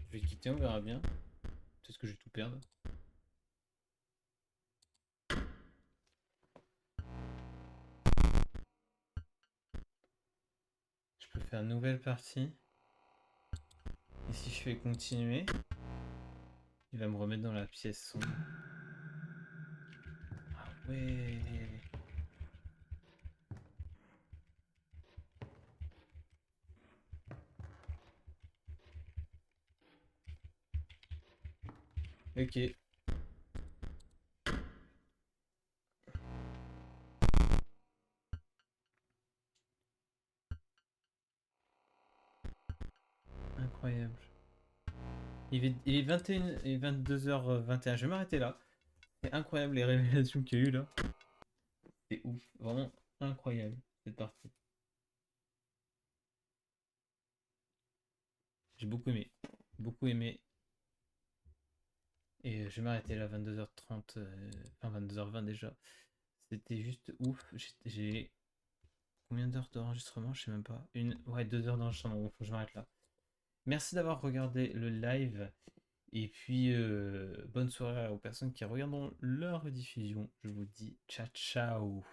Je vais quitter, on verra bien. Peut-être que je vais tout perdre. Je peux faire une nouvelle partie. Et si je fais continuer, il va me remettre dans la pièce sombre. Ah ouais. Ok. Incroyable. Il est 21 et 22h21. Je vais m'arrêter là. C'est incroyable les révélations qu'il y a eu là. C'est ouf. Vraiment incroyable cette partie. J'ai beaucoup aimé. Beaucoup aimé. Et je vais m'arrêter là, 22h30, enfin 22h20 déjà. C'était juste ouf. J'ai combien d'heures d'enregistrement? Je sais même pas. Ouais, 2 heures d'enregistrement. Bon, faut que je m'arrête là. Merci d'avoir regardé le live. Et puis, bonne soirée aux personnes qui regarderont leur rediffusion. Je vous dis ciao ciao.